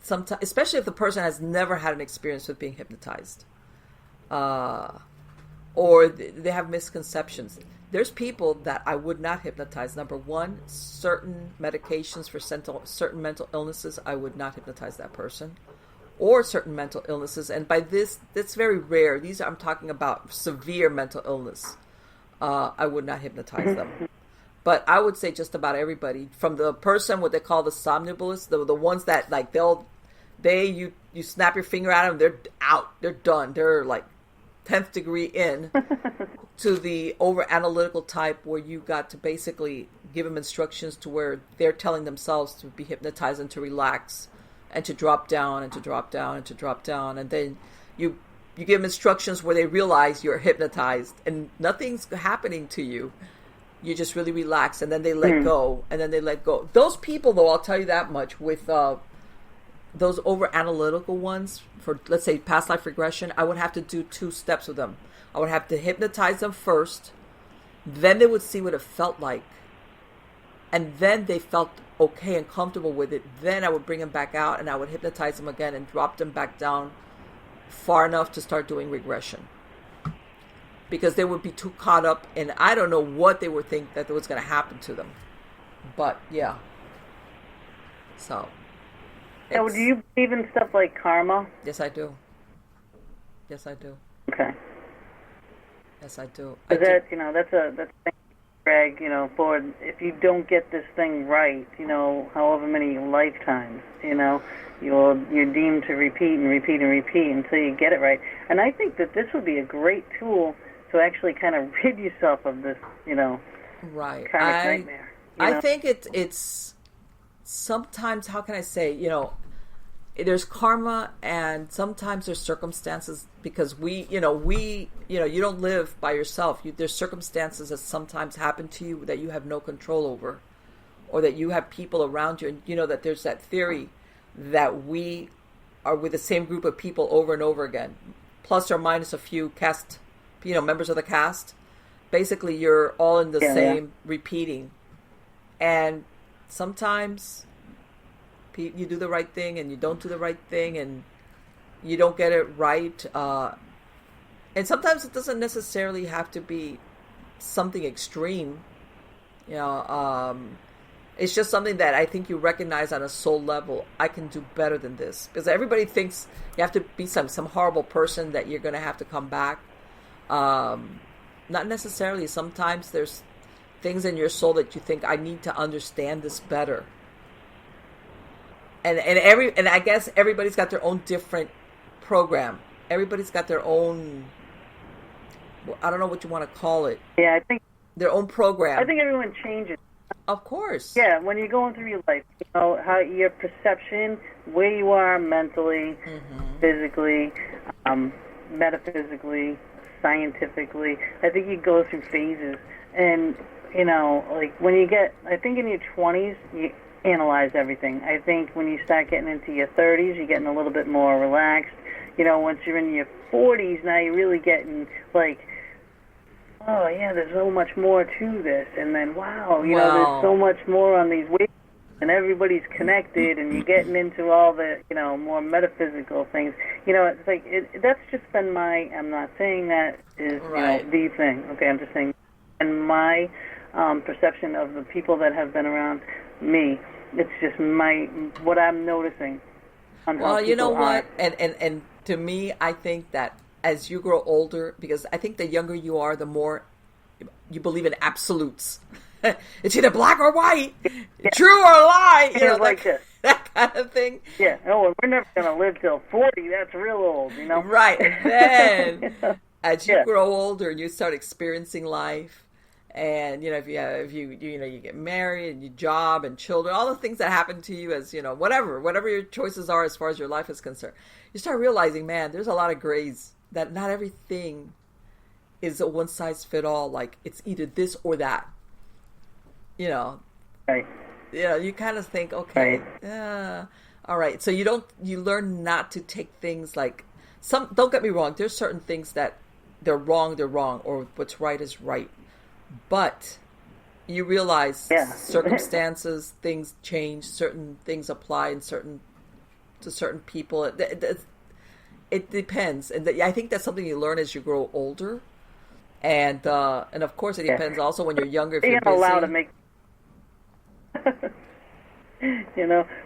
sometimes, especially if the person has never had an experience with being hypnotized, or they have misconceptions. There's people that I would not hypnotize. Number one, certain medications for certain mental illnesses, I would not hypnotize that person, or certain mental illnesses. And by this, that's very rare. I'm talking about severe mental illness. I would not hypnotize them. But I would say just about everybody, from the person what they call the somnambulist, the ones that like you snap your finger at them, they're out, they're done, they're like 10th degree in, to the over analytical type where you got to basically give them instructions to where they're telling themselves to be hypnotized and to relax and to drop down and to drop down and to drop down, and then you give them instructions where they realize you're hypnotized and nothing's happening to you. You just really relax, and then they let go, and then they let go. Those people, though, I'll tell you that much, with those over-analytical ones, for, let's say, past life regression, I would have to do 2 steps with them. I would have to hypnotize them first, then they would see what it felt like, and then they felt okay and comfortable with it. Then I would bring them back out, and I would hypnotize them again and drop them back down far enough to start doing regression. Because they would be too caught up in, I don't know what they would think that was going to happen to them. But, yeah. So. Now, do you believe in stuff like karma? Yes, I do. Yes, I do. Okay. Yes, I do. That's a thing, Greg, for if you don't get this thing right, however many lifetimes, you're deemed to repeat and repeat and repeat until you get it right. And I think that this would be a great tool to actually kind of rid yourself of this, right. karmic nightmare. I think it's sometimes, how can I say, there's karma, and sometimes there's circumstances, because you don't live by yourself. There's circumstances that sometimes happen to you that you have no control over, or that you have people around you. And you know that there's that theory that we are with the same group of people over and over again, plus or minus a few cast, members of the cast. Basically, you're all in the same repeating. And sometimes you do the right thing and you don't do the right thing, and you don't get it right. And sometimes it doesn't necessarily have to be something extreme. It's just something that I think you recognize on a soul level. I can do better than this, because everybody thinks you have to be some horrible person that you're going to have to come back. Not necessarily. Sometimes there's things in your soul that you think, I need to understand this better. And I guess everybody's got their own different program. Everybody's got their own, I don't know what you want to call it. Yeah, I think their own program. I think everyone changes. Of course. Yeah, when you're going through your life, how your perception, where you are mentally, physically, metaphysically, scientifically. I think you go through phases. And, like when you get, I think in your 20s, you analyze everything. I think when you start getting into your 30s, you're getting a little bit more relaxed. Once you're in your 40s, now you're really getting like, oh yeah, there's so much more to this. And then, wow, there's so much more on these waves. And everybody's connected, and you're getting into all the, more metaphysical things. It's like, that's just been I'm not saying that is, the thing. Okay, I'm just saying, and my perception of the people that have been around me, it's just what I'm noticing. Well, you know what? And to me, I think that as you grow older, because I think the younger you are, the more you believe in absolutes. It's either black or white, true or lie, that kind of thing. Yeah, we're never going to live till 40. That's real old, Right. And then as you grow older, you start experiencing life, and if you get married, and your job and children, all the things that happen to you as whatever your choices are as far as your life is concerned, you start realizing, man, there's a lot of grays. That not everything is a one size fit all. Like it's either this or that. Right. You kind of think, okay, all right. So you learn not to take things like don't get me wrong. There's certain things that they're wrong, or what's right is right. But you realize circumstances, things change, certain things apply to certain people. It depends. And I think that's something you learn as you grow older. And of course it depends also when you're younger. If you're busy. Allowed to make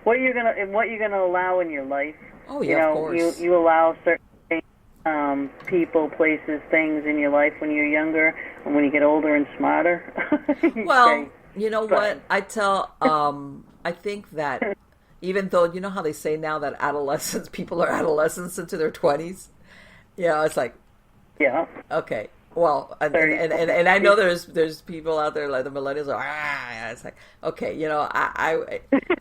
what you're gonna allow in your life. Oh yeah, of course. You allow certain things, people, places, things in your life when you're younger, and when you get older and smarter. Well, you know what I tell. I think that even though how they say now that people are adolescents into their 20s. It's like okay. Well, and I know there's people out there like the millennials are. It's like, okay,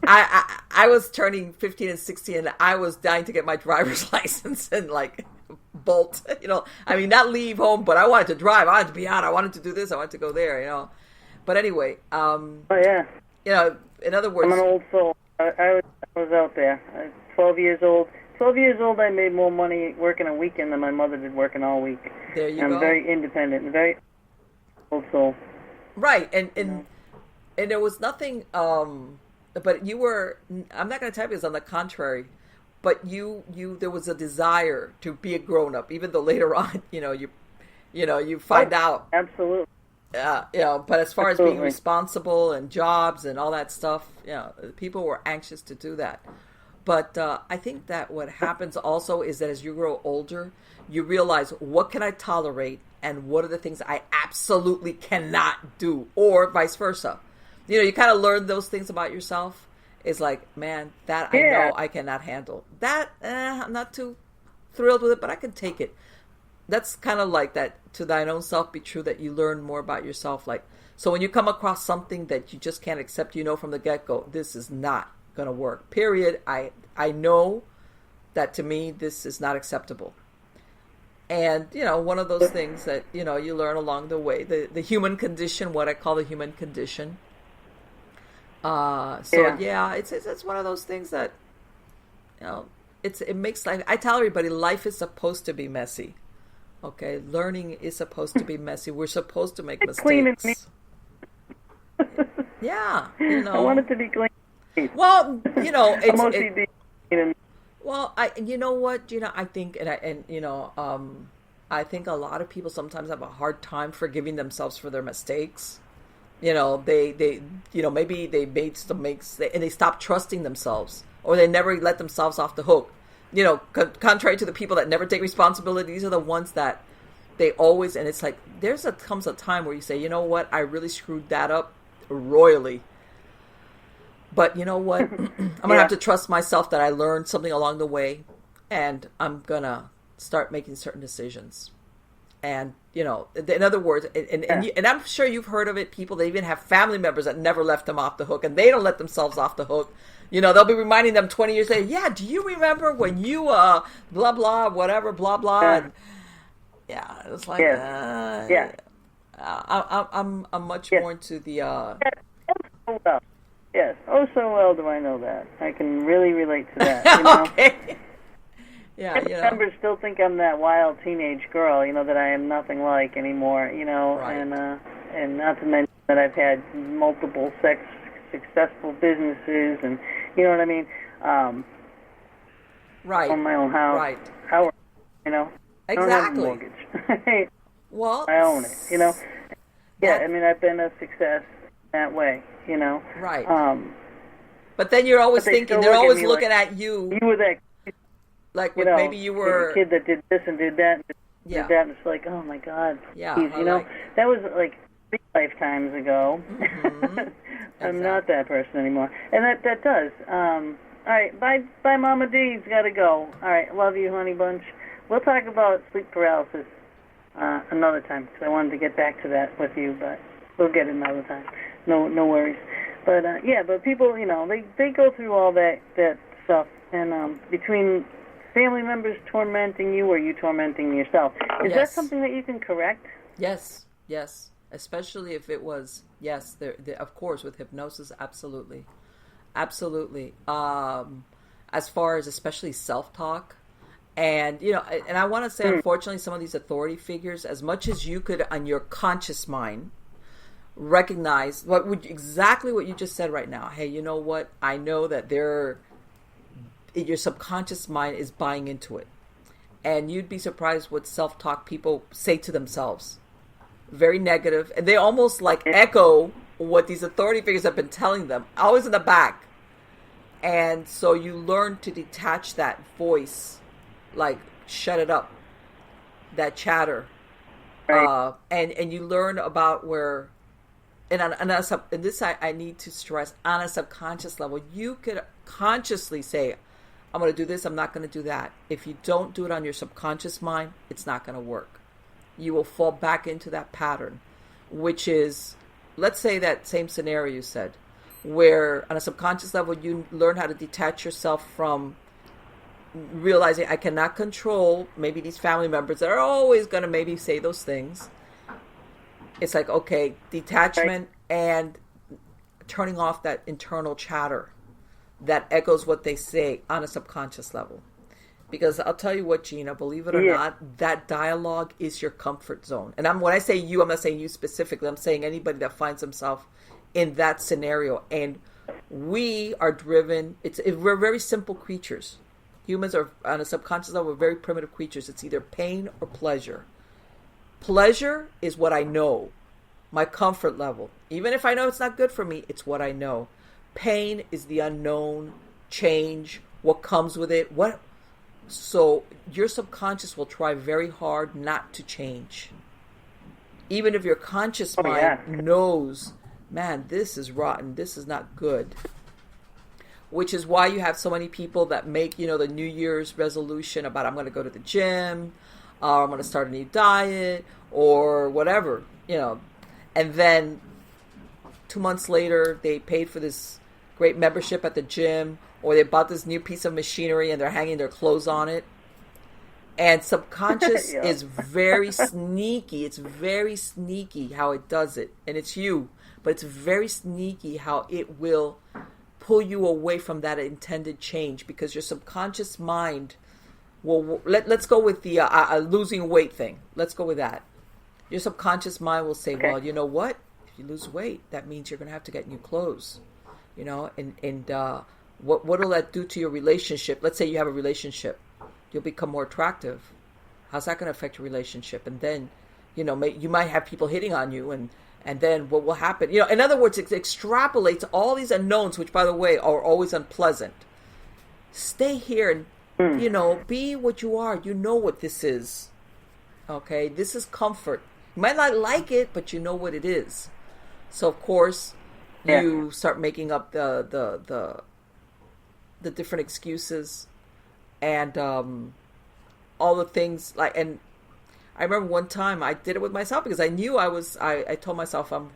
I was turning 15 and 16, and I was dying to get my driver's license and like bolt. Not leave home, but I wanted to drive. I wanted to be out. I wanted to do this. I wanted to go there. But anyway, in other words, I'm an old soul. I was out there. 12 years old. 12 years old, I made more money working a weekend than my mother did working all week. There you go. I'm very independent and very old soul. Right, and there was nothing. But you were. I'm not going to tell you this. On the contrary, but there was a desire to be a grown up, even though later on, you find out. Absolutely. But as far as being responsible and jobs and all that stuff, people were anxious to do that. But I think that what happens also is that as you grow older, you realize, what can I tolerate and what are the things I absolutely cannot do, or vice versa. You kind of learn those things about yourself. It's like, man, that I know I cannot handle. That, I'm not too thrilled with it, but I can take it. That's kind of like that, to thine own self be true, that you learn more about yourself. Like, so when you come across something that you just can't accept, from the get-go, this is not going to work. Period. I know that to me, this is not acceptable. And, one of those things that, you learn along the way, the human condition, what I call the human condition. It's one of those things that, it makes life, I tell everybody, life is supposed to be messy. Okay. Learning is supposed to be messy. We're supposed to make mistakes. Clean and neat. Yeah. I want it to be clean. Well, it's OCD. Well, you know what, Gina, I think, I think a lot of people sometimes have a hard time forgiving themselves for their mistakes. They maybe they made some mistakes and they stop trusting themselves, or they never let themselves off the hook. Contrary to the people that never take responsibility, these are the ones that they always, and it's like, comes a time where you say, you know what, I really screwed that up royally. But you know what? I'm going to have to trust myself that I learned something along the way, and I'm going to start making certain decisions. And, in other words, and I'm sure you've heard of it, people, they even have family members that never left them off the hook, and they don't let themselves off the hook. They'll be reminding them 20 years later, yeah, do you remember when you, blah, blah, whatever, blah, blah. And, it's like, I'm much more into the... Yes. Oh, so well do I know that. I can really relate to that. Okay. Yeah, members still think I'm that wild teenage girl, that I am nothing like anymore, right. and not to mention that I've had multiple successful businesses, and you know what I mean? Right. On my own house. Right. Exactly. I don't have a mortgage. Well, I own it, Yeah, I mean, I've been a success that way, Right. But then you're always thinking, they're always looking at you. You were that, like maybe you were a kid that did this and did that and did that, and it's like, oh my God. Yeah. Geez, that was like 3 lifetimes ago. Mm-hmm. I'm not that person anymore. And that does. All right, bye, Mama D's. Gotta go. All right, love you, honey bunch. We'll talk about sleep paralysis another time, because I wanted to get back to that with you, but we'll get it another time. No worries. But but people, they go through all that stuff, and between family members tormenting you or you tormenting yourself, is that something that you can correct? Yes. Especially if it was, of course, with hypnosis, absolutely. As far as especially self-talk, and and I want to say, unfortunately, some of these authority figures, as much as you could on your conscious mind recognize exactly what you just said right now. Hey, you know what? I know that your subconscious mind is buying into it. And you'd be surprised what self-talk people say to themselves. Very negative. And they almost like echo what these authority figures have been telling them, always in the back. And so you learn to detach that voice, like shut it up, that chatter. Right. And you learn about where... And this I need to stress, on a subconscious level, you could consciously say, I'm going to do this, I'm not going to do that. If you don't do it on your subconscious mind, it's not going to work. You will fall back into that pattern, which is, let's say that same scenario you said, where on a subconscious level, you learn how to detach yourself from realizing I cannot control maybe these family members that are always going to maybe say those things. It's like, okay, detachment and turning off that internal chatter that echoes what they say on a subconscious level. Because I'll tell you what, Gina, believe it or not, that dialogue is your comfort zone. And when I say you, I'm not saying you specifically. I'm saying anybody that finds himself in that scenario. And we are driven. We're very simple creatures. Humans are, on a subconscious level, we're very primitive creatures. It's either pain or pleasure. Pleasure is what I know, my comfort level. Even if I know it's not good for me, it's what I know. Pain is the unknown, change, what comes with it. So your subconscious will try very hard not to change. Even if your conscious mind knows, man, this is rotten, this is not good. Which is why you have so many people that make, the New Year's resolution about, I'm going to go to the gym, or I'm going to start a new diet, or whatever, And then 2 months later, they paid for this great membership at the gym, or they bought this new piece of machinery and they're hanging their clothes on it. And subconscious Yeah. is very sneaky. It's very sneaky how it does it. And it's you, but it's very sneaky how it will pull you away from that intended change, because your subconscious mind will, let's go with the losing weight thing. Let's go with that. Your subconscious mind will say, Okay. well, you know what? If you lose weight, that means you're going to have to get new clothes, you know, and what will that do to your relationship? Let's say you have a relationship. You'll become more attractive. How's that going to affect your relationship? And then, you know, you might have people hitting on you, and then what will happen? You know, in other words, it extrapolates all these unknowns, which, by the way, are always unpleasant. Stay here and, you know, be what you are. You know what this is. Okay? This is comfort. You might not like it, but you know what it is. So, of course, you start making up the different excuses and all the things, like, and I remember one time I did it with myself because I knew I told myself I'm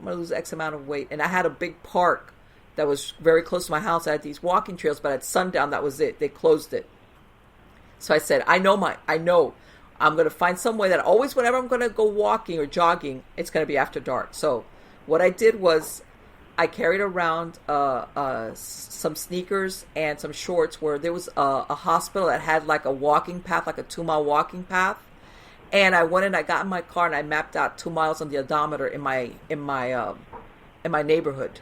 going to lose X amount of weight. And I had a big park that was very close to my house. I had these walking trails, but at sundown, that was it. They closed it. So I said, I know I'm going to find some way that always, whenever I'm going to go walking or jogging, it's going to be after dark. So what I did was I carried around some sneakers and some shorts where there was a hospital that had like a walking path, like a 2-mile walking path. And I went and I got in my car and I mapped out 2 miles on the odometer in my neighborhood,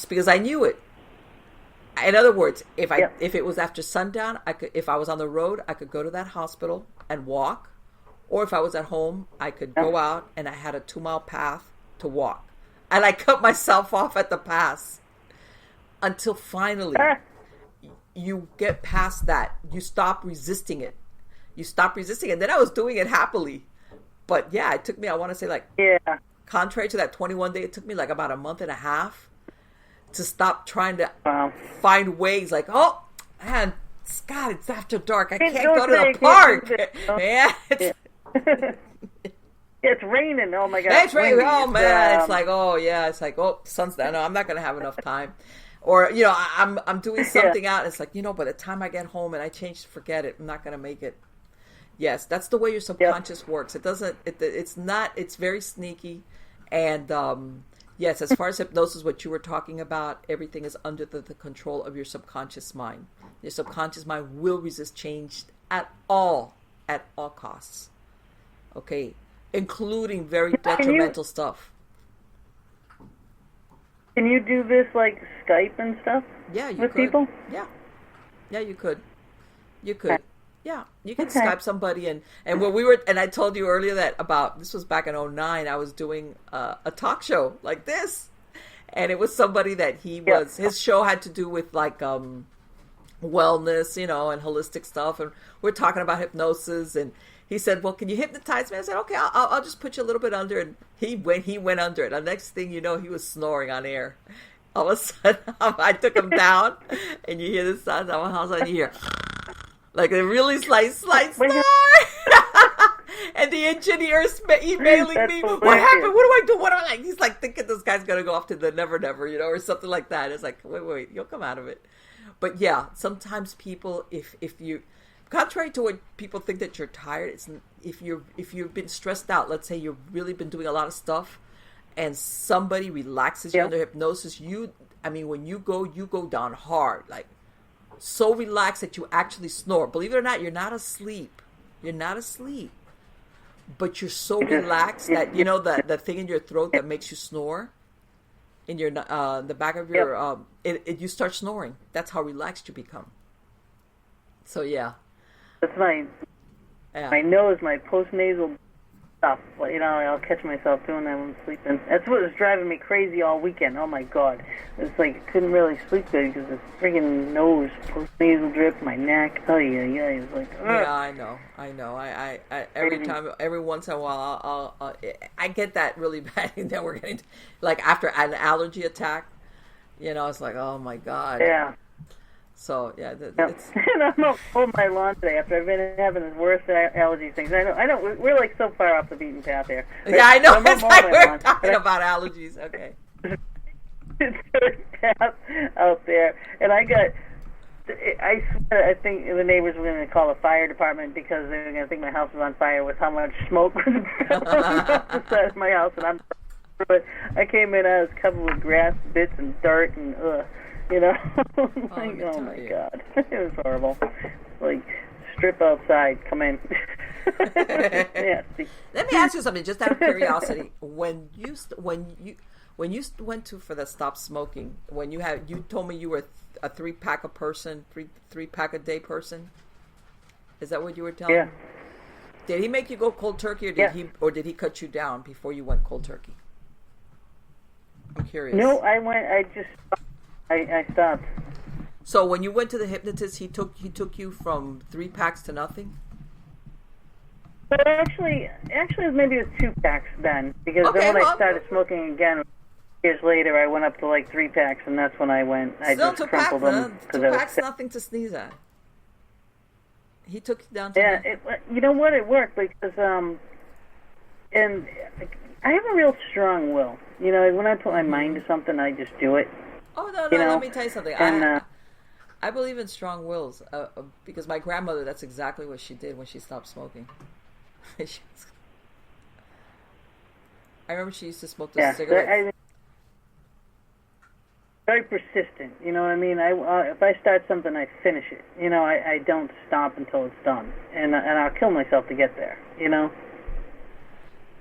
because I knew it. In other words, if it was after sundown, if I was on the road, I could go to that hospital and walk, or if I was at home, I could go out and I had a 2-mile path to walk. And I cut myself off at the pass until finally you get past that. You stop resisting it. And then I was doing it happily. But yeah, it took me, I want to say, like, contrary to that 21 day, it took me like about a month and a half to stop trying to find ways, like, oh, man, God, it's after dark. I can't go to the park. Man, it's raining. Oh my God. It's raining. Oh man. It's like, oh yeah. It's like, oh, sun's down. No, I'm not going to have enough time. Or, you know, I'm doing something out. And it's like, you know, by the time I get home and I change, forget it. I'm not going to make it. Yes, that's the way your subconscious works. It doesn't, it's not, it's very sneaky. And yes, as far as hypnosis, what you were talking about, everything is under the control of your subconscious mind. Your subconscious mind will resist change at all costs. Okay, including very detrimental stuff. Can you do this like Skype and stuff? Yeah, you with could. people? Yeah, you could. You could. Yeah, you can Skype somebody, and when we were, and I told you earlier that about, this was back in 2009, I was doing a talk show like this, and it was somebody that his show had to do with like wellness, you know, and holistic stuff, and we're talking about hypnosis, and he said, well, can you hypnotize me? I said, okay, I'll just put you a little bit under, and he went under it. The next thing you know, he was snoring on air. All of a sudden, I took him down, and you hear this sound, all of a sudden you hear, like a really slight snore. And the engineer's emailing me, what happened? What do I do? He's like thinking this guy's going to go off to the never, you know, or something like that. It's like, wait, you'll come out of it. But yeah, sometimes people, if you, contrary to what people think that you're tired, it's, if you've been stressed out, let's say you've really been doing a lot of stuff, and somebody relaxes you under hypnosis, when you go down hard, like, so relaxed that you actually snore. Believe it or not, you're not asleep. But you're so relaxed that, you know, the thing in your throat that makes you snore, in your the back of your you start snoring. That's how relaxed you become. So yeah. That's my nose, my postnasal stuff. Well, you know, I'll catch myself doing that when I'm sleeping. That's what was driving me crazy all weekend. Oh my God. It's like I couldn't really sleep good because the friggin' nose, postnasal drip, my neck. Oh yeah. It was like, ugh. Yeah, I know. I every once in a while, I get that really bad. And then we're getting, like, after an allergy attack, you know, it's like, oh my God. Yeah. So yeah, it's... and I'm not mowing my lawn today after I've been having the worst allergy things. I know. We're like so far off the beaten path here. Yeah, I know. It's like we're talking about allergies. Okay. dirt path out there, and I swear, I think the neighbors were going to call the fire department because they were going to think my house was on fire with how much smoke was off the side of my house, and but I came in, I was covered with grass bits and dirt and you know, like, oh my God, it was horrible. Like, strip outside, come in. Nasty. Let me ask you something, just out of curiosity. When you went to for the stop smoking, when you told me you were a three-pack a day person. Is that what you were telling me? Did he make you go cold turkey, or did he cut you down before you went cold turkey? I'm curious. No, I stopped. So when you went to the hypnotist, he took you from 3 packs to nothing? But actually, maybe it was 2 packs then, because then when I started smoking again, years later, I went up to like 3 packs, and that's when I went. I Still just 2 crumpled them. 2 packs, nothing to sneeze at. He took you down to you know what? It worked because and I have a real strong will. You know, when I put my mind to something, I just do it. Oh no! Let me tell you something. And, I believe in strong wills because my grandmother, that's exactly what she did when she stopped smoking. I remember she used to smoke the cigarettes. Very persistent, you know what I mean? If I start something, I finish it. You know, I don't stop until it's done, and I'll kill myself to get there. You know.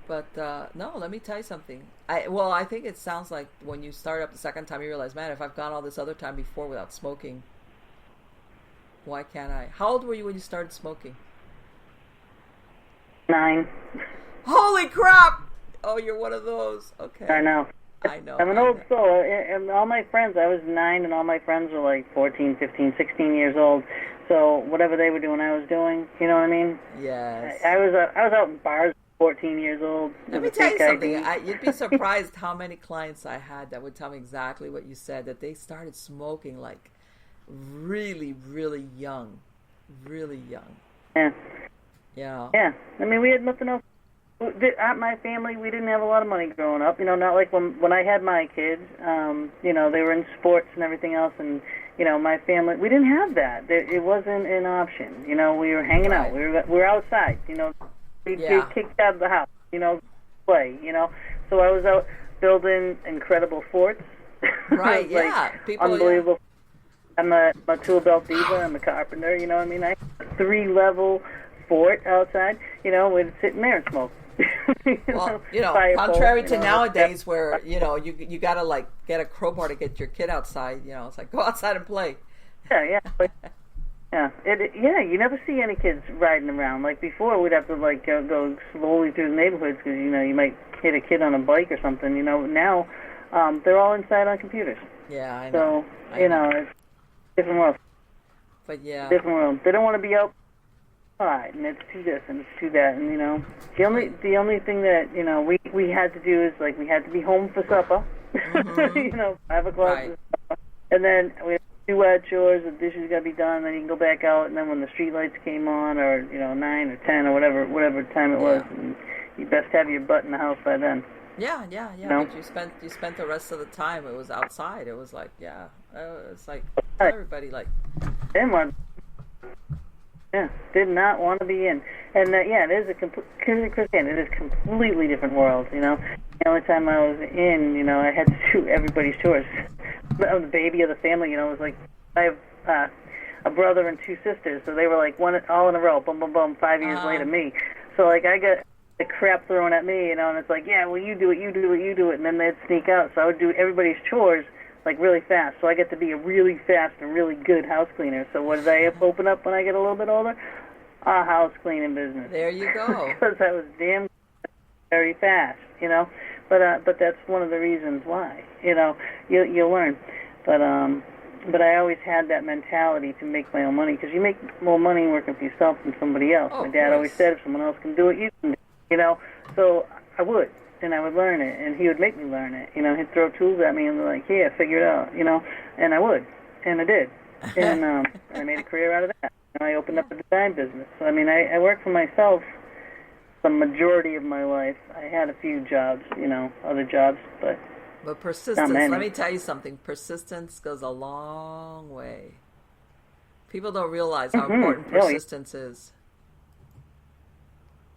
But no, let me tell you something. I think it sounds like when you start up the second time, you realize, man, if I've gone all this other time before without smoking, why can't I? How old were you when you started smoking? 9. Holy crap! Oh, you're one of those. Okay. I know. I'm an old soul. And all my friends, I was 9, and all my friends were like 14, 15, 16 years old. So whatever they were doing, I was doing. You know what I mean? Yes. I was out in bars. 14 years old. Let me tell you something. You'd be surprised how many clients I had that would tell me exactly what you said, that they started smoking like really, really young. Really young. Yeah. Yeah. Yeah. I mean, we had nothing else. At my family, we didn't have a lot of money growing up. You know, not like when I had my kids, you know, they were in sports and everything else. And, you know, my family, we didn't have that. It wasn't an option. You know, we were hanging out. We were outside, you know. We'd get kicked out of the house, you know, play, you know. So I was out building incredible forts. Right, People, unbelievable. I'm a tool belt diva. I'm a carpenter, you know what I mean? I have a 3-level fort outside, you know, we'd sit in there and smoke. Contrary to nowadays where, you know, you got to, like, get a crowbar to get your kid outside, you know. It's like, go outside and play. Yeah. You never see any kids riding around. Like before, we'd have to like go slowly through the neighborhoods because you know you might hit a kid on a bike or something. You know, now they're all inside on computers. Yeah, I know. So you know, it's a different world. But yeah, different world. They don't want to be outside, and it's too this and it's too that, and you know, the only thing that you know we had to do is like we had to be home for supper. Mm-hmm. You know, 5 o'clock for supper, and then we. 2 chores, the dishes got to be done, then you can go back out, and then when the street lights came on, or, you know, 9 or 10 or whatever time it was, and you best have your butt in the house by then. Yeah. You know? But you spent the rest of the time, it was outside. It was like, it's like, everybody like... Did not want to be in. And, it is a completely different world, you know. The only time I was in, you know, I had to do everybody's chores. I'm the baby of the family, you know. It was like I have a brother and 2 sisters, so they were like all in a row, boom, boom, boom. 5 years later, me. So like I got the crap thrown at me, you know, and it's like, yeah, well, you do it, and then they'd sneak out. So I would do everybody's chores like really fast. So I get to be a really fast and really good house cleaner. So what did I open up when I get a little bit older? A house cleaning business. There you go. Because I was damn very fast, you know. But that's one of the reasons why, you know, you learn. But I always had that mentality to make my own money, because you make more money working for yourself than somebody else. My dad always said, if someone else can do it, you can do it, you know. So I would, and I would learn it, and he would make me learn it. You know, he'd throw tools at me and be like, yeah, figure it out, you know. And I would, and I did. And I made a career out of that. And I opened up a design business. So, I mean, I worked for myself the majority of my life. I had a few jobs, you know, other jobs, but But Not persistence, many. let me tell you something. Persistence goes a long way. People don't realize how important persistence is.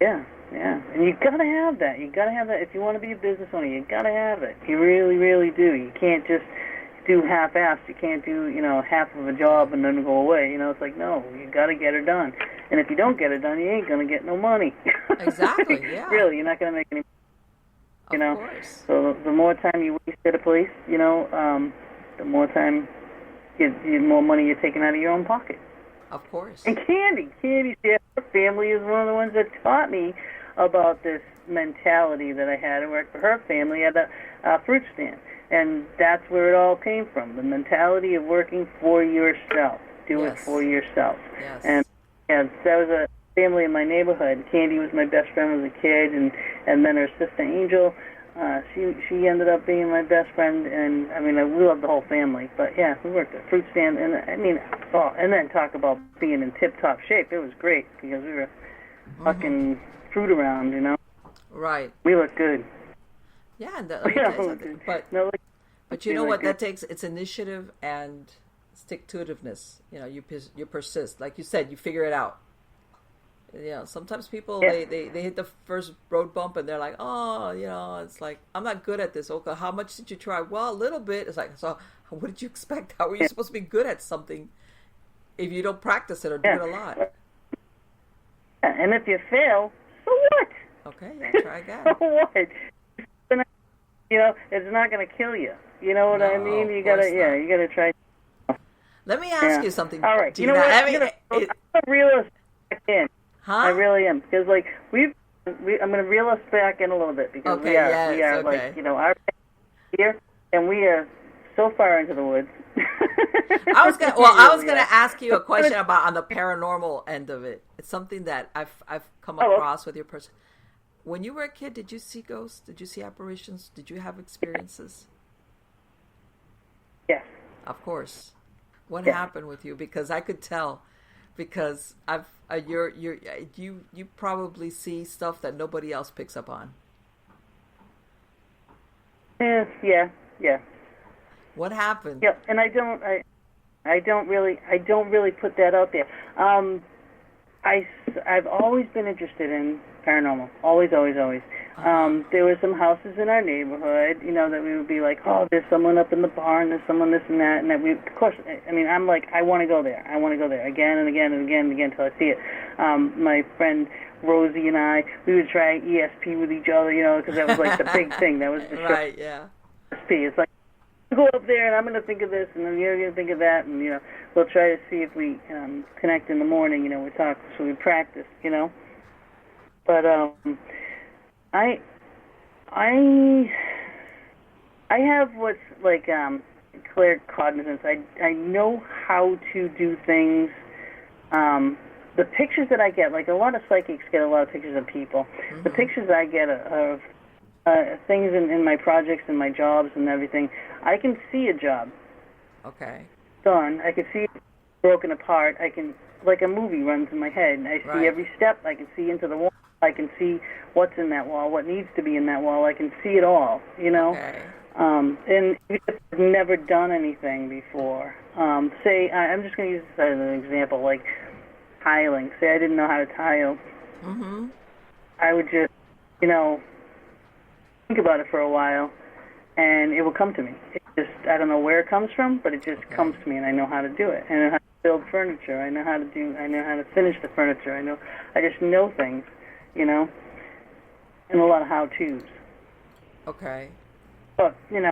Yeah, yeah. And you gotta have that. You gotta have that. If you want to be a business owner, you gotta have it. You really, really do. You can't just do half-assed. You can't do, half of a job and then go away. It's like, no, you gotta get her done. And if you don't get it done, you ain't gonna get no money. Exactly, yeah. Really, you're not gonna make any money. Of course. So the more time you waste at a place, the more time, the more money you're taking out of your own pocket. Of course. And Candy, her family is one of the ones that taught me about this mentality that I had to work for her family at a fruit stand. And that's where it all came from, the mentality of working for yourself. Do it for yourself. Yes. And that was a family in my neighborhood. Candy was my best friend as a kid, and then her sister Angel, she ended up being my best friend, and we loved the whole family. But yeah, we worked at a fruit stand, and and then talk about being in tip-top shape. It was great because we were fucking fruit around, Right. We looked good. Yeah, and but you know what? That takes it's initiative and stick-to-itiveness. You persist. Like you said, you figure it out. Sometimes people they hit the first road bump and they're like, it's like, I'm not good at this. Okay, how much did you try? Well, a little bit. It's like, so what did you expect? How are you supposed to be good at something if you don't practice it or do it a lot? And if you fail, so what? Okay, then try again. So what? It's not going to kill you. You know what I mean? You gotta try. Let me ask you something. All right. Gina. You know what? I'm going to reel us back in. Huh? I really am, because I'm going to reel us back in a little bit because we are our here, and we are so far into the woods. I was gonna ask you a question about on the paranormal end of it. It's something that I've come across with your person. When you were a kid, did you see ghosts? Did you see apparitions? Did you have experiences? Yes. Of course. What happened with you? Because I could tell. Because you probably see stuff that nobody else picks up on. Yeah. What happened? Yeah, and I don't really put that out there. I've always been interested in paranormal. Always. There were some houses in our neighborhood, that we would be like, oh, there's someone up in the barn, there's someone this and that, and that of course, I'm like, I want to go there. I want to go there again and again and again and again until I see it. My friend Rosie and I, we would try ESP with each other, because that was like the big thing. That was the right, yeah. ESP. It's like, go up there and I'm going to think of this and then you're going to think of that, and we'll try to see if we connect in the morning. We talk, so we practice. But I have what's like claircognizance. I know how to do things. The pictures that I get, like a lot of psychics get a lot of pictures of people. Mm-hmm. The pictures I get of things in my projects and my jobs and everything, I can see a job. Okay. Done. I can see it broken apart. I can, like a movie runs in my head. I see every step. I can see into the wall. I can see what's in that wall, what needs to be in that wall. I can see it all, Okay. And I've never done anything before. Say, I'm just going to use this as an example, like tiling. Say I didn't know how to tile. Mm-hmm. I would just, think about it for a while, and it will come to me. It just, I don't know where it comes from, but it just comes to me, and I know how to do it. I know how to build furniture. I know how to finish the furniture. I just know things, and a lot of how-tos. Okay. But, so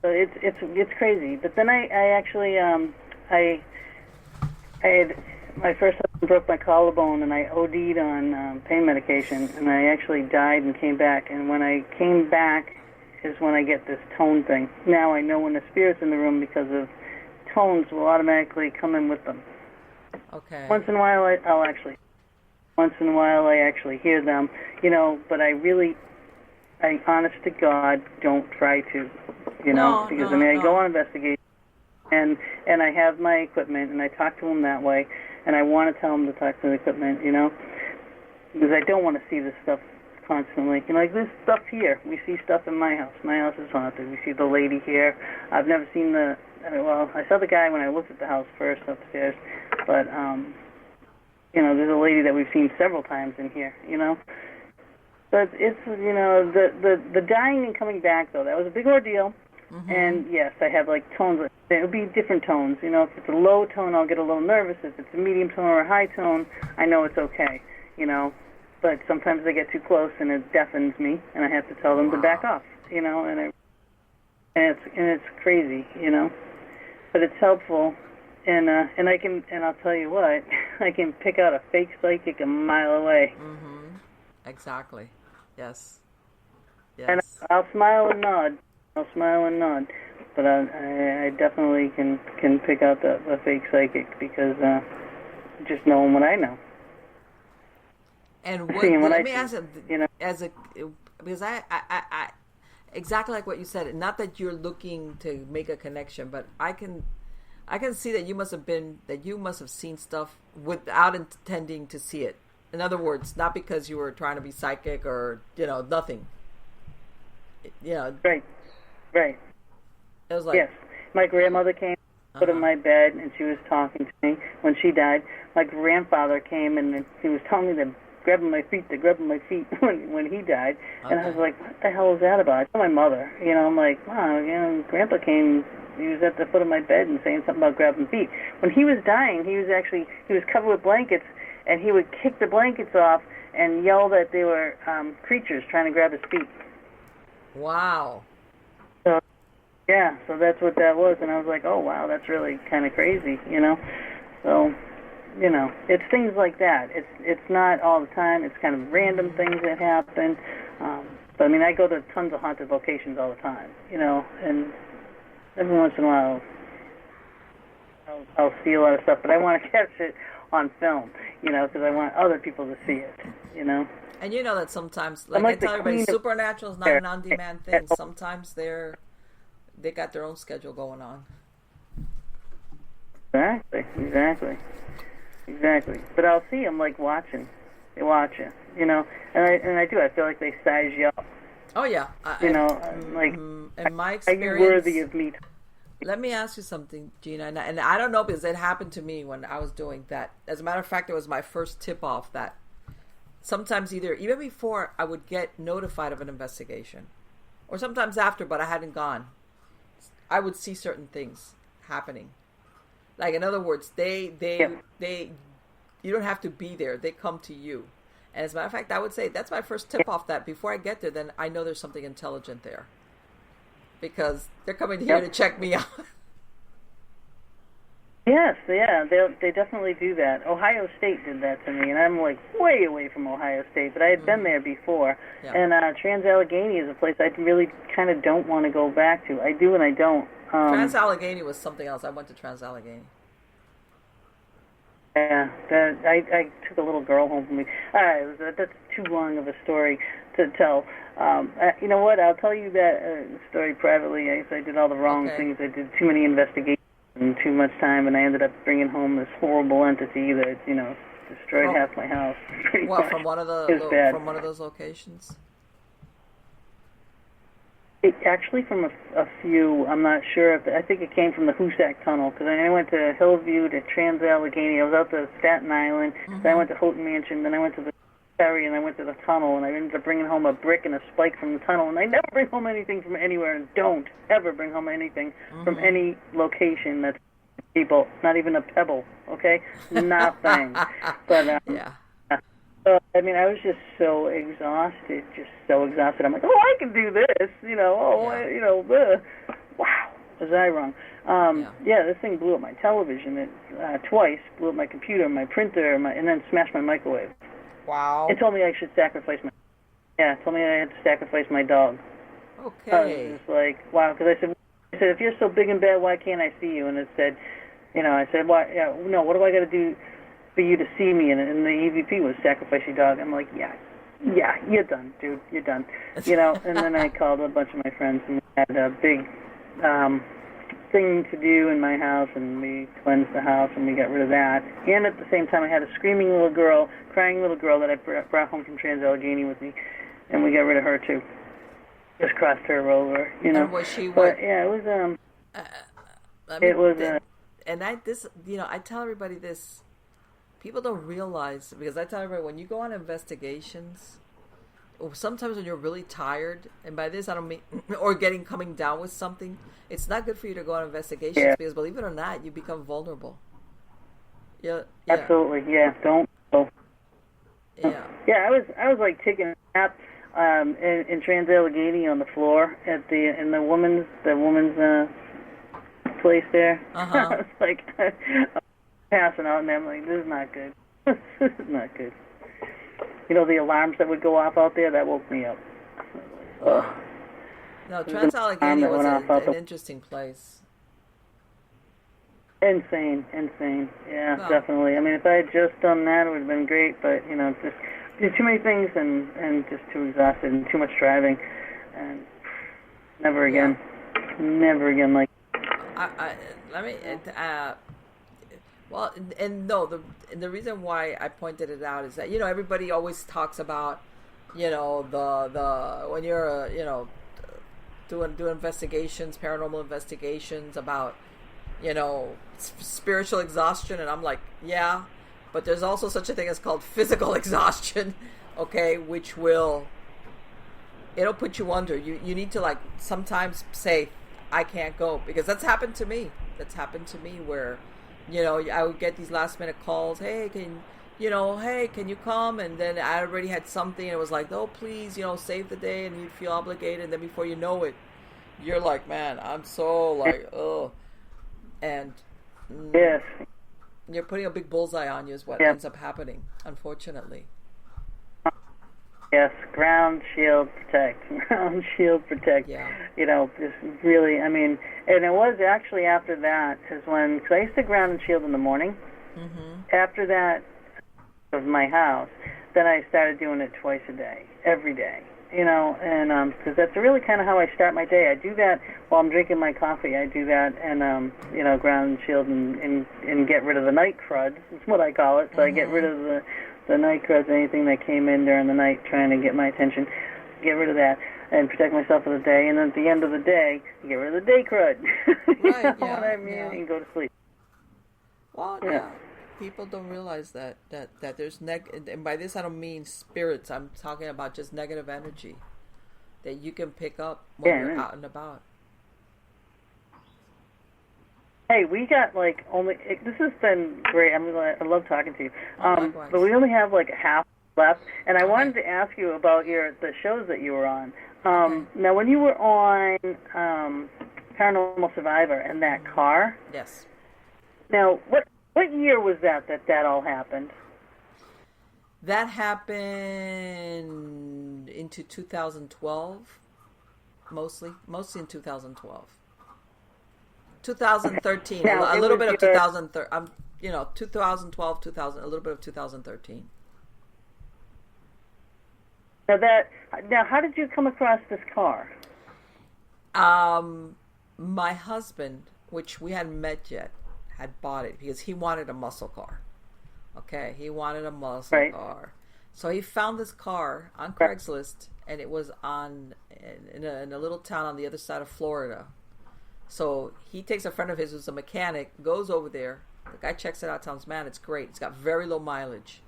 it's crazy. But then I actually, I had, my first husband broke my collarbone, and I OD'd on pain medication, and I actually died and came back. And when I came back is when I get this tone thing. Now I know when the spirit's in the room because of tones will automatically come in with them. Okay. Once in a while I actually hear them, but I honest to God don't try to, because I go on investigation and I have my equipment and I talk to them that way, and I want to tell them to talk to the equipment, because I don't want to see this stuff constantly. Like this stuff here. We see stuff in my house. My house is haunted. We see the lady here. I've never seen I saw the guy when I looked at the house first upstairs, but there's a lady that we've seen several times in here. But it's the dying and coming back though. That was a big ordeal. Mm-hmm. And yes, I have like tones. It would be different tones. If it's a low tone, I'll get a little nervous. If it's a medium tone or a high tone, I know it's okay. But sometimes they get too close and it deafens me, and I have to tell them to back off. And it's crazy. But it's helpful, and I'll tell you what, I can pick out a fake psychic a mile away. Mm-hmm. Exactly. Yes. And I'll smile and nod. But I definitely can pick out the fake psychic because just knowing what I know. And let me ask you, because I exactly like what you said. Not that you're looking to make a connection, but I can see that you must have seen stuff without intending to see it. In other words, not because you were trying to be psychic or nothing. Right. It was like, yes, my grandmother came, put in my bed, and she was talking to me when she died. My grandfather came and he was telling me to grab my feet when he died. Okay. And I was like, what the hell is that about? I told my mother, I'm like, wow, Grandpa came, he was at the foot of my bed and saying something about grabbing feet. When he was dying, he was covered with blankets, and he would kick the blankets off and yell that they were creatures trying to grab his feet. Wow. So that's what that was, and I was like, oh, wow, that's really kind of crazy, So, it's things like that. It's not all the time. It's kind of random things that happen. But, I mean, I go to tons of haunted locations all the time, and every once in a while I'll see a lot of stuff, but I want to catch it on film, because I want other people to see it, And that sometimes, like I tell everybody, supernatural is not an on-demand thing. Sometimes they got their own schedule going on. Exactly. But I'll see them like watching. They watch you, and I do. I feel like they size you up. Oh yeah. Like in my experience, are you worthy of me? Let me ask you something, Gina, and I don't know because it happened to me when I was doing that. As a matter of fact, it was my first tip off that sometimes even before I would get notified of an investigation, or sometimes after, but I hadn't gone. I would see certain things happening. Like, in other words, you don't have to be there. They come to you. And as a matter of fact, I would say that's my first tip off that before I get there, then I know there's something intelligent there. Because they're coming here to check me out. Yes, yeah, they definitely do that. Ohio State did that to me, and I'm like way away from Ohio State, but I had been there before. Yeah. And Trans-Allegheny is a place I really kind of don't want to go back to. I do and I don't. Trans-Allegheny was something else. I went to Trans-Allegheny. Yeah, I took a little girl home with me. All right, that's too long of a story to tell. You know what? I'll tell you that story privately. I did all the wrong things. I did too many investigations and too much time, and I ended up bringing home this horrible entity that destroyed half my house. What, from one of those locations? Actually, from a few. I'm not sure. I think it came from the Hoosac Tunnel, because I went to Hillview, to Trans-Allegheny. I was out to Staten Island. Then I went to Houghton Mansion. Then I went to the ferry, and I went to the tunnel, and I ended up bringing home a brick and a spike from the tunnel. And I never bring home anything from anywhere, and don't ever bring home anything from any location that's people. Not even a pebble. Okay, nothing. But yeah. So, I mean, I was just so exhausted. I'm like, I can do this, wow, was I wrong? This thing blew up my television twice, blew up my computer, my printer, and then smashed my microwave. Wow. It told me I should sacrifice it told me I had to sacrifice my dog. Okay. It was like, wow, because I said, if you're so big and bad, why can't I see you? And it said, I said, why? Yeah, no, what do I got to do for you to see me? And the EVP was sacrifice your dog. I'm like, yeah, you're done, dude. You're done. And then I called a bunch of my friends, and we had a big thing to do in my house, and we cleansed the house, and we got rid of that. And at the same time, I had a crying little girl that I brought home from Trans-Allegheny with me. and we got rid of her too. Just crossed her over, you know. And was she but what? yeah, it was I mean, it was and I tell everybody this. People don't realize, because I tell everybody, when you go on investigations, or sometimes when you're really tired, and by this I don't mean, or coming down with something, it's not good for you to go on investigations, because believe it or not, you become vulnerable. Yeah. Absolutely, yeah. Don't. Yeah. Yeah, I was like taking a nap in Trans-Allegheny on the floor in the woman's place there. Uh-huh. I was like passing out, and I'm like, this is not good. This is not good. You know, the alarms that would go off out there, that woke me up. Ugh. No, Trans-Allegheny was an interesting place. Insane. Yeah, definitely. I mean, if I had just done that, it would have been great, but, you know, just did too many things and just too exhausted and too much driving. And never again. Yeah. Never again like well, and no, the reason why I pointed it out is that, you know, everybody always talks about, you know, the when you're doing investigations, paranormal investigations, about, you know, spiritual exhaustion, and I'm like, yeah, but there's also such a thing as called physical exhaustion, okay, which it'll put you under. You need to, like, sometimes say, I can't go, because that's happened to me. Where, you know, I would get these last minute calls, hey, can you come? And then I already had something, and it was like, oh, please, you know, save the day, and you'd feel obligated, and then before you know it, you're like, man, I'm so like, ugh. And yes, you're putting a big bullseye on you is what ends up happening, unfortunately. Yes, ground shield protect. Yeah. You know, just really, I mean, and it was actually after that is when, because I used to ground and shield in the morning. Mm-hmm. After that of my house, then I started doing it twice a day, every day. You know, and because that's really kind of how I start my day. I do that while I'm drinking my coffee. I do that and, you know, ground and shield and get rid of the night crud. That's what I call it. So I get rid of the night crud, anything that came in during the night trying to get my attention. Get rid of that and protect myself for the day. And then at the end of the day, get rid of the day crud. Right, you know what I mean? And go to sleep. Well, yeah. People don't realize that there's and by this I don't mean spirits. I'm talking about just negative energy that you can pick up when you're out and about. Hey, we got like this has been great. I love talking to you. Likewise. But we only have like half left, and I wanted to ask you about the shows that you were on. Now, when you were on Paranormal Survivor and that car. Yes. Now, what year was that all happened? That happened into 2012, mostly in 2012. 2013, now, a little bit of 2013. 2012, 2000, a little bit of 2013. Now, how did you come across this car? My husband, which we hadn't met yet, had bought it because he wanted a muscle car. Okay, he wanted a muscle car. So he found this car on Craigslist, and it was in a little town on the other side of Florida. So he takes a friend of his who's a mechanic, goes over there. The guy checks it out, tells him, man, it's great. It's got very low mileage.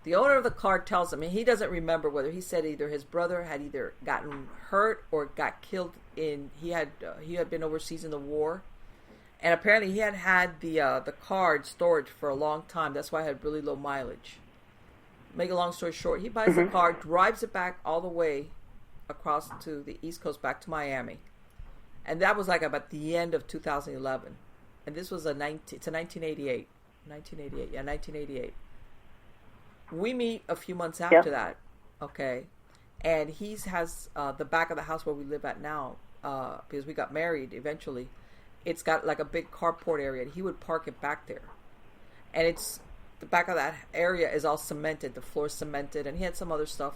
The owner of the car tells him, and he doesn't remember whether he said either his brother had either gotten hurt or got killed he had been overseas in the war. And apparently he had the car in storage for a long time. That's why it had really low mileage. Make a long story short, he buys the car, drives it back all the way across to the East Coast, back to Miami. And that was like about the end of 2011. And this was it's a 1988. 1988. We meet a few months after that, okay? And he has the back of the house where we live at now, because we got married eventually. It's got like a big carport area, and he would park it back there. And it's the back of that area is all cemented. The floor's cemented, and he had some other stuff.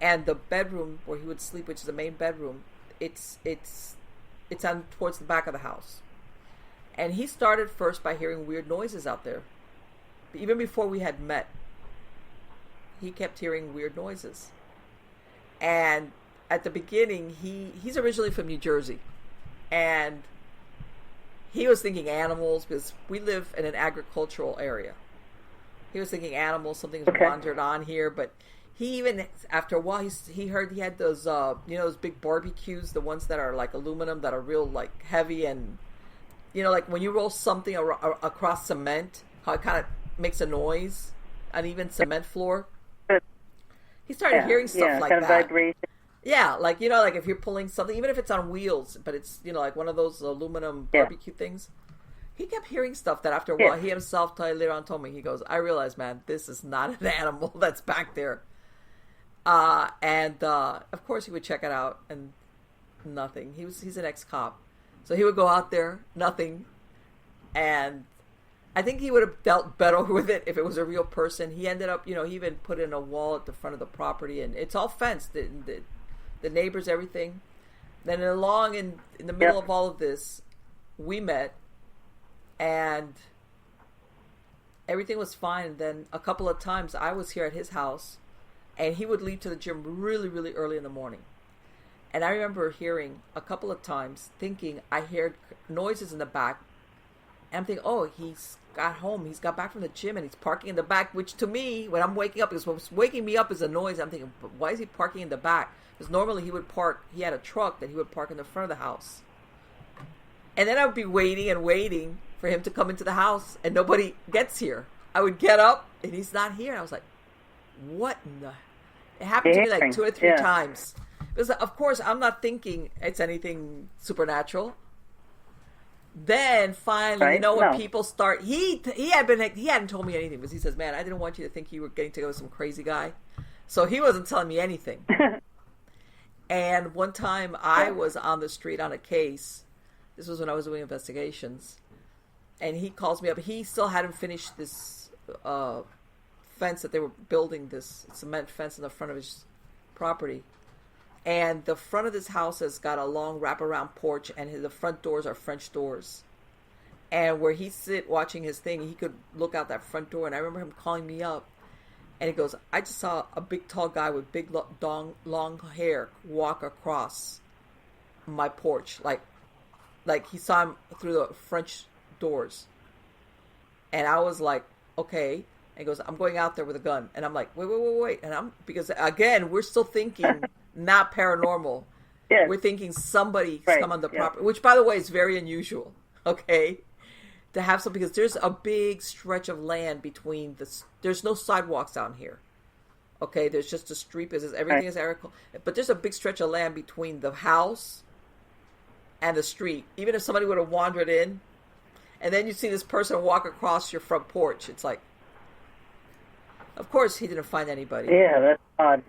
And the bedroom where he would sleep, which is the main bedroom, it's on towards the back of the house. And he started first by hearing weird noises out there. Even before we had met, he kept hearing weird noises. And at the beginning, he's originally from New Jersey, and he was thinking animals because we live in an agricultural area. He was thinking animals, something's wandered on here, but he even, after a while, he heard he had those, those big barbecues, the ones that are like aluminum, that are real like heavy, and like when you roll something across cement, how it kind of makes a noise, uneven cement floor. He started hearing stuff like kind that. Of vibration. Yeah, like like if you're pulling something, even if it's on wheels, but it's like one of those aluminum barbecue things. He kept hearing stuff that after a while, he himself later on told me, he goes, "I realize, man, this is not an animal that's back there." And of course he would check it out, and nothing. He's an ex-cop, so he would go out there, nothing, and I think he would have dealt better with it if it was a real person. He ended up, he even put in a wall at the front of the property, and it's all fenced. The neighbors, everything. Then along in the middle of all of this, we met, and everything was fine. And then a couple of times I was here at his house, and he would leave to the gym really, really early in the morning. And I remember hearing a couple of times, thinking I heard noises in the back. And I'm thinking, oh, he's got home. He's got back from the gym, and he's parking in the back, which to me, when I'm waking up, because what's waking me up is a noise. I'm thinking, but why is he parking in the back? Because normally he would park, he had a truck that he would park in the front of the house. And then I would be waiting and waiting for him to come into the house, and nobody gets here. I would get up, and he's not here. And I was like, what in the... It happened to me like 2 or 3 times. Because, of course, I'm not thinking it's anything supernatural. Then finally, when people start, he hadn't told me anything, because he says, "Man, I didn't want you to think you were getting to go with some crazy guy," so he wasn't telling me anything. And one time, I was on the street on a case. This was when I was doing investigations, and he calls me up. He still hadn't finished this fence that they were building, this cement fence in the front of his property. And the front of this house has got a long wraparound porch, and the front doors are French doors. And where he sit watching his thing, he could look out that front door. And I remember him calling me up, and he goes, "I just saw a big tall guy with big long hair walk across my porch, like he saw him through the French doors." And I was like, "Okay." And he goes, "I'm going out there with a gun." And I'm like, wait. And because again, we're still thinking not paranormal. Yes. We're thinking somebody's come on the property, which, by the way, is very unusual, okay? To have something, because there's a big stretch of land between there's no sidewalks down here, okay? There's just a street business. Everything is agricultural. But there's a big stretch of land between the house and the street. Even if somebody would have wandered in, and then you see this person walk across your front porch, it's like, of course he didn't find anybody. Yeah, that's odd.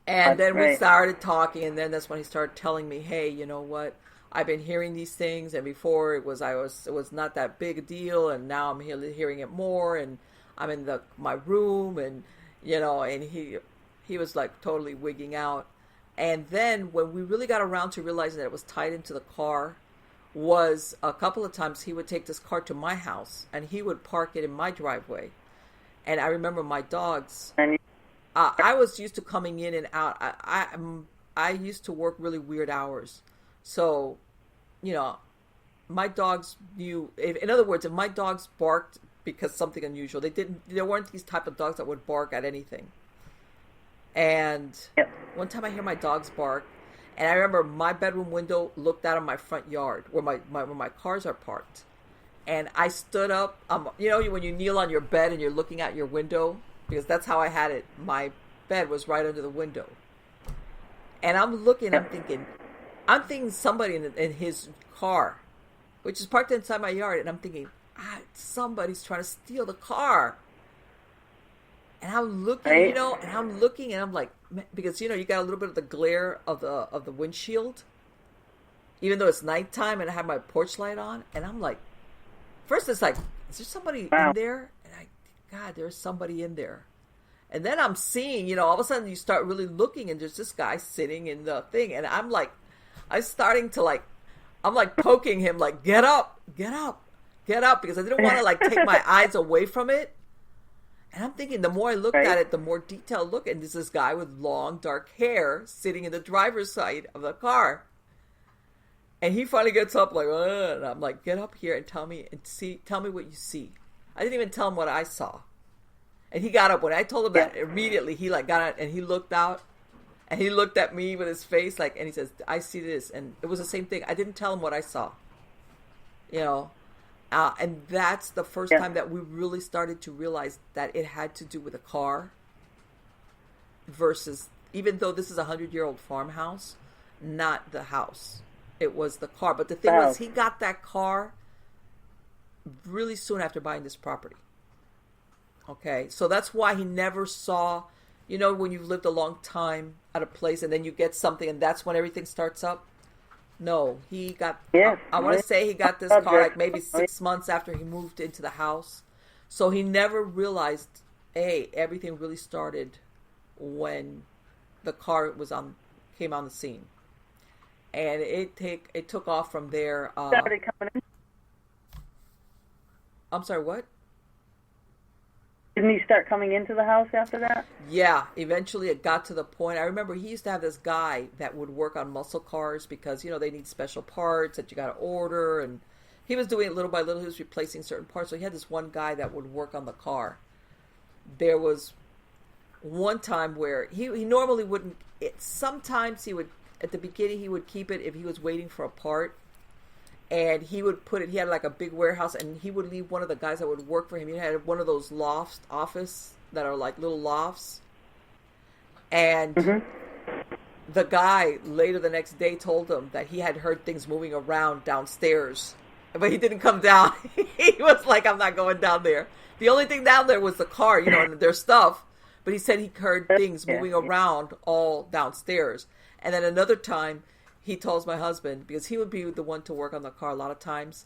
And then we started talking, and then that's when he started telling me, "Hey, you know what? I've been hearing these things, and before it was not that big a deal, and now I'm hearing it more, and I'm in my room, and and he was like totally wigging out." And then when we really got around to realizing that it was tied into the car, was a couple of times he would take this car to my house, and he would park it in my driveway. And I remember my dogs. I was used to coming in and out. I used to work really weird hours. So, my dogs knew, in other words, if my dogs barked because something unusual, there weren't these type of dogs that would bark at anything. And one time I hear my dogs bark, and I remember my bedroom window looked out of my front yard where my cars are parked. And I stood up, when you kneel on your bed and you're looking out your window, because that's how I had it. My bed was right under the window. And I'm looking, I'm thinking somebody in his car, which is parked inside my yard. And I'm thinking, somebody's trying to steal the car. And I'm looking, and I'm like, because, you got a little bit of the glare of the windshield, even though it's nighttime and I have my porch light on. And I'm like, first it's like, is there somebody in there? God, there's somebody in there. And then I'm seeing, all of a sudden you start really looking, and there's this guy sitting in the thing. And I'm starting to I'm poking him, get up, because I didn't want to take my eyes away from it. And I'm thinking, the more I looked at it, the more detailed look. And there's this guy with long, dark hair sitting in the driver's side of the car. And he finally gets up like, ugh. And I'm like, get up here and tell me what you see. I didn't even tell him what I saw. And he got up. When I told him that, immediately he like got out and he looked out. And he looked at me with his face like, and he says, I see this. And it was the same thing. I didn't tell him what I saw. You know. And that's the first time that we really started to realize that it had to do with a car versus, even though this is a 100-year-old farmhouse, not the house. It was the car. But the thing was, he got that car really soon after buying this property. Okay, so that's why he never saw, you know, when you've lived a long time at a place and then you get something and that's when everything starts up. No, he got, I want to say he got this car like maybe 6 months after he moved into the house. So he never realized, hey, everything really started when the car came on the scene. And it took off from there. Started coming in? I'm sorry, what? Didn't he start coming into the house after that? Yeah, eventually it got to the point. I remember he used to have this guy that would work on muscle cars because, you know, they need special parts that you got to order. And he was doing it little by little. He was replacing certain parts. So he had this one guy that would work on the car. There was one time where he normally wouldn't. Sometimes he would, at the beginning, he would keep it if he was waiting for a part. And he would put it, he had like a big warehouse, and he would leave one of the guys that would work for him. He had one of those lofts, office, that are like little lofts. And the guy later the next day told him that he had heard things moving around downstairs. But he didn't come down. He was like, I'm not going down there. The only thing down there was the car, you know, and their stuff. But he said he heard things moving around all downstairs. And then another time, he tells my husband, because he would be the one to work on the car a lot of times,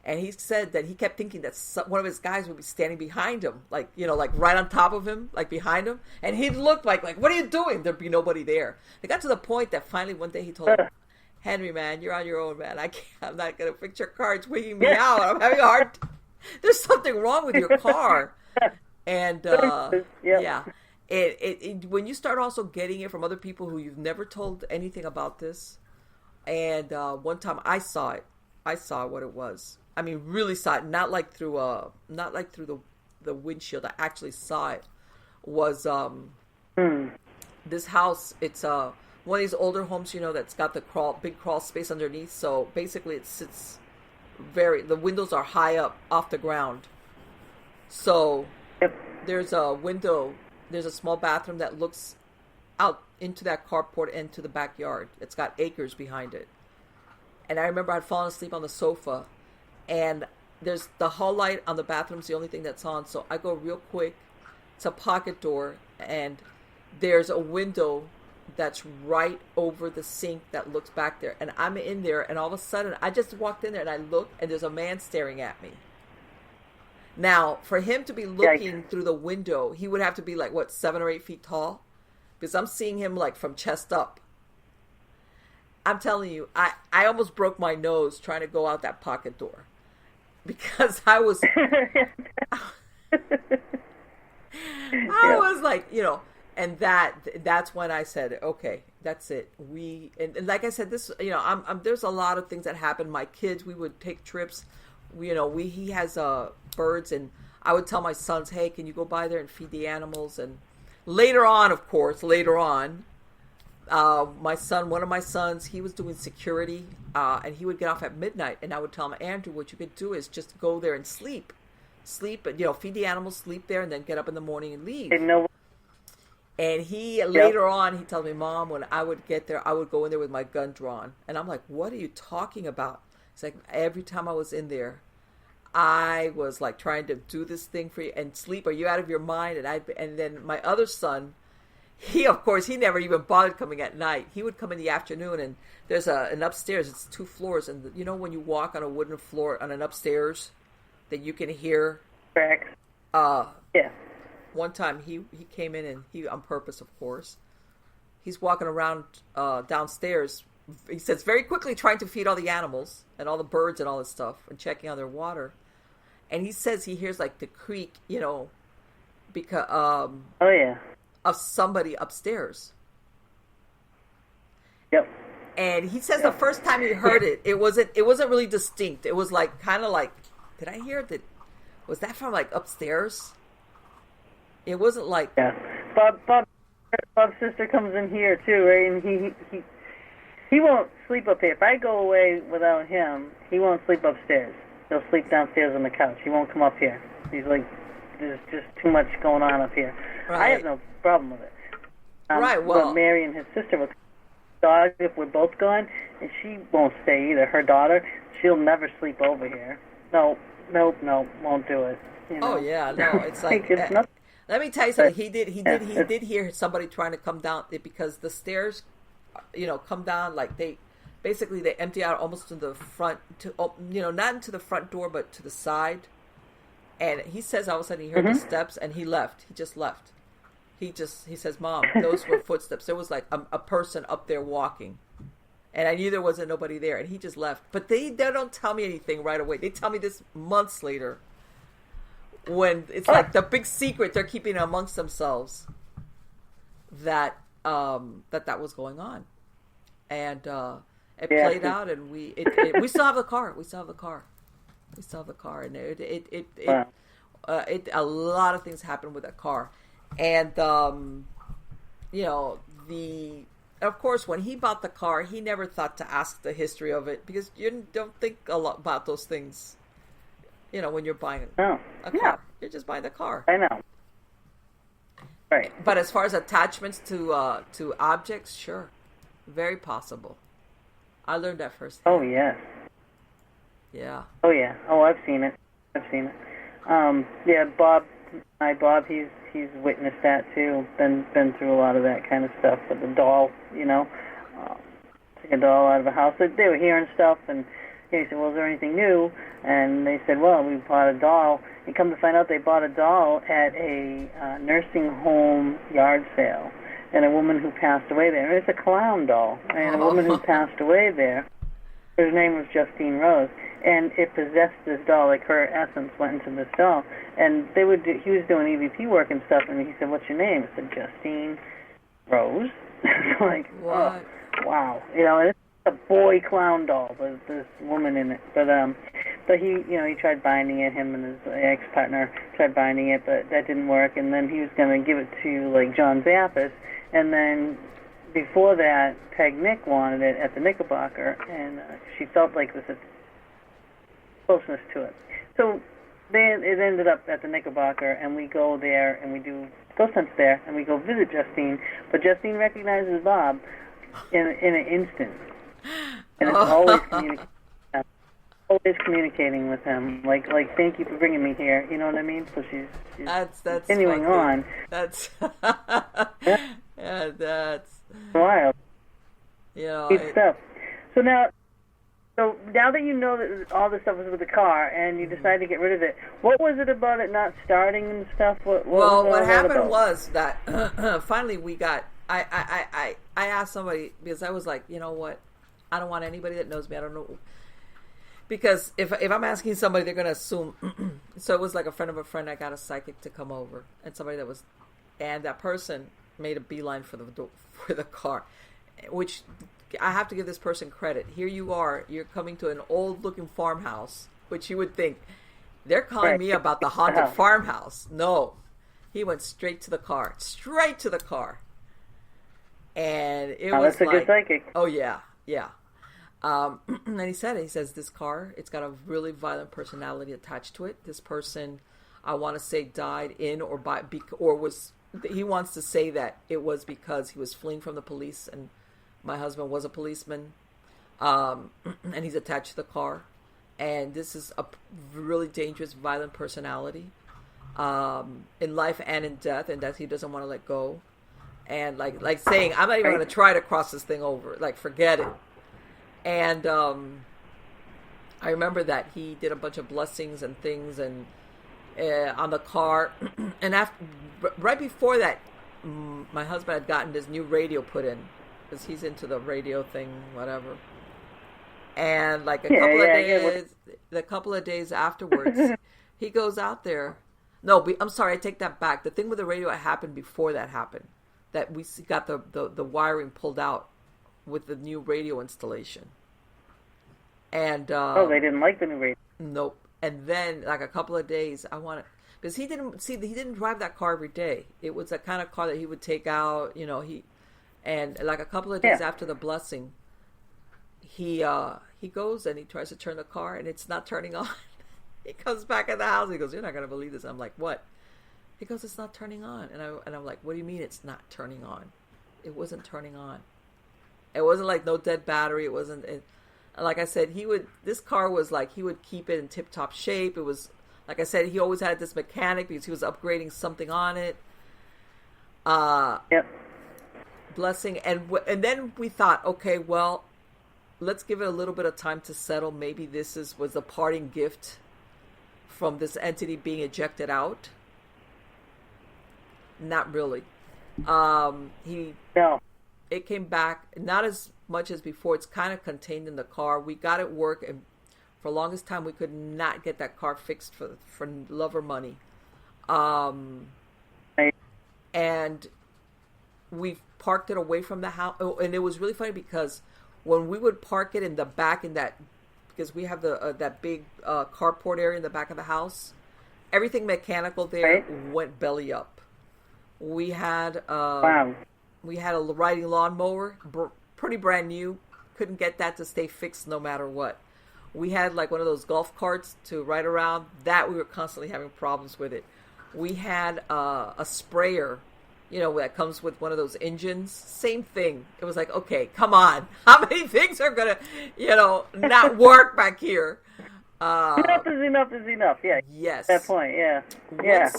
and he said that he kept thinking that one of his guys would be standing behind him, like, you know, like right on top of him, like behind him, and he'd look like, what are you doing? There'd be nobody there. It got to the point that finally one day he told him, Henry, man, you're on your own, man. I'm not going to fix your car. It's wigging me out. I'm having a hard time. There's something wrong with your car. And, when you start also getting it from other people who you've never told anything about this. And one time I saw it. I saw what it was. I mean, really saw it. Not like through the windshield. I actually saw it. Was this house? It's one of these older homes, you know, that's got the big crawl space underneath. So basically, it sits the windows are high up off the ground. So there's a window. There's a small bathroom that looks out into that carport and to the backyard. It's got acres behind it. And I remember I'd fallen asleep on the sofa, and there's the hall light on the bathroom's the only thing that's on. So I go real quick. It's a pocket door, and there's a window that's right over the sink that looks back there. And I'm in there, and all of a sudden, I just walked in there, and I look, and there's a man staring at me. Now, for him to be looking through the window, he would have to be like, 7 or 8 feet tall? Because I'm seeing him like from chest up. I'm telling you, I almost broke my nose trying to go out that pocket door. Because I was... I was like, you know, and that's when I said, okay, that's it. And like I said, this, you know, there's a lot of things that happen. My kids, we would take trips. He has birds, and I would tell my sons, hey, can you go by there and feed the animals? And later on, one of my sons, he was doing security, and he would get off at midnight, and I would tell him, Andrew, what you could do is just go there and sleep, you know, feed the animals, sleep there, and then get up in the morning and leave. And later on, he tells me, Mom, when I would get there, I would go in there with my gun drawn. And I'm like, what are you talking about? It's like, every time I was in there, I was like trying to do this thing for you and sleep. Are you out of your mind? And then my other son, he never even bothered coming at night. He would come in the afternoon, and there's an upstairs. It's 2 floors, and you know when you walk on a wooden floor on an upstairs, that you can hear. Correct. Yeah. One time he came in, and he, on purpose, of course, he's walking around downstairs. He says very quickly, trying to feed all the animals and all the birds and all this stuff, and checking on their water. And he says he hears like the creak, you know, because Oh yeah. of somebody upstairs. Yep. And he says the first time he heard it, it wasn't really distinct. It was like kind of like, did I hear that? Was that from like upstairs? It wasn't like Bob's sister comes in here too, right? And he won't sleep up here. If I go away without him, he won't sleep upstairs. He'll sleep downstairs on the couch. He won't come up here. He's like, there's just too much going on up here. Right. I have no problem with it. Right. Well, but Mary and his sister will dog if we're both gone, and she won't stay either. Her daughter, she'll never sleep over here. No, won't do it. You know? Oh yeah, no, it's like it's nothing. Let me tell you something. He did hear somebody trying to come down because the stairs, come down like they empty out almost to the front, not into the front door but to the side. And he says all of a sudden he heard the steps and he left. He just left. He says, "Mom, those were footsteps. There was like a person up there walking." And I knew there wasn't nobody there, and he just left. But they don't tell me anything right away. They tell me this months later, when it's like the big secret they're keeping amongst themselves that that was going on, and it played out, and we still have the car. We still have the car. And a lot of things happened with that car, and Of course, when he bought the car, he never thought to ask the history of it because you don't think a lot about those things. When you're buying a car, you're just buying the car. I know. Right. But as far as attachments to objects, sure, very possible. I learned that first. Oh yes. Yeah. Oh yeah. Oh, I've seen it. Bob, he's witnessed that too. Been through a lot of that kind of stuff with the doll. Took a doll out of a house. They were hearing stuff, and he said, "Well, is there anything new?" And they said, "Well, we bought a doll." And come to find out, they bought a doll at a nursing home yard sale, and a woman who passed away there. And it's a clown doll, and a woman who passed away there. Her name was Justine Rose, and it possessed this doll. Like her essence went into this doll, and he was doing EVP work and stuff. And he said, "What's your name?" I said, "Justine Rose." Like, what? Oh, wow, and it's a boy clown doll. There's this woman in it, but he tried binding it. Him and his ex-partner tried binding it, but that didn't work. And then he was going to give it to like John Zappis, and then before that, Peg Nick wanted it at the Knickerbocker, and she felt like there was a closeness to it. So then it ended up at the Knickerbocker, and we go there, and we do ghost hunts there, and we go visit Justine. But Justine recognizes Bob in an instant, and it's always communicating with him, like thank you for bringing me here. You know what I mean? So she's that's continuing funny. on. That's that's wild. Good stuff. So now that you know that all this stuff was with the car, and you decided to get rid of it, what was it about it not starting and stuff? What happened was that finally we got. I asked somebody because I was like, you know what, I don't want anybody that knows me. I don't know. Because if I'm asking somebody, they're going to assume. So it was like a friend of a friend. I got a psychic to come over, and that person made a beeline for the car, which I have to give this person credit. Here you are, you're coming to an old-looking farmhouse, which you would think they're calling me about the haunted farmhouse. No, he went straight to the car, and it was that's a good psychic. Oh yeah. And he says, this car, it's got a really violent personality attached to it. This person, I want to say, died in or by, or was, he wants to say that it was because he was fleeing from the police, and my husband was a policeman, and he's attached to the car. And this is a really dangerous, violent personality, in life and in death, and that he doesn't want to let go. And like saying, I'm not even going to try to cross this thing over. Like, forget it. And I remember that he did a bunch of blessings and things and on the car. And right before that, my husband had gotten this new radio put in because he's into the radio thing, whatever. And like a couple of days afterwards, he goes out there. No, I'm sorry, I take that back. The thing with the radio happened before that happened. That we got the wiring pulled out with the new radio installation. And they didn't like the new radio. Nope. And then, like a couple of days, because he didn't drive that car every day. It was the kind of car that he would take out, and like a couple of days after the blessing, he goes and he tries to turn the car and it's not turning on. He comes back in the house. He goes, "You're not gonna believe this." I'm like, "What?" He goes, "It's not turning on." And I'm like, "What do you mean it's not turning on?" It wasn't turning on. It wasn't like no dead battery. It wasn't. Like I said, this car was like, he would keep it in tip-top shape. It was, like I said, he always had this mechanic because he was upgrading something on it. Yep. Blessing. And then we thought, okay, well, let's give it a little bit of time to settle. Maybe this was a parting gift from this entity being ejected out. Not really. No. It came back, not as much as before. It's kind of contained in the car. We got it work, and for the longest time, we could not get that car fixed for love or money. And we parked it away from the house. Oh, and it was really funny because when we would park it in the back, because we have that big carport area in the back of the house, everything mechanical there went belly up. We had We had a riding lawnmower, pretty brand new. Couldn't get that to stay fixed no matter what. We had like one of those golf carts to ride around. That we were constantly having problems with it. We had a sprayer, that comes with one of those engines. Same thing. It was like, okay, come on. How many things are going to, not work back here? Enough is enough. Yeah. Yes. At that point. Yeah.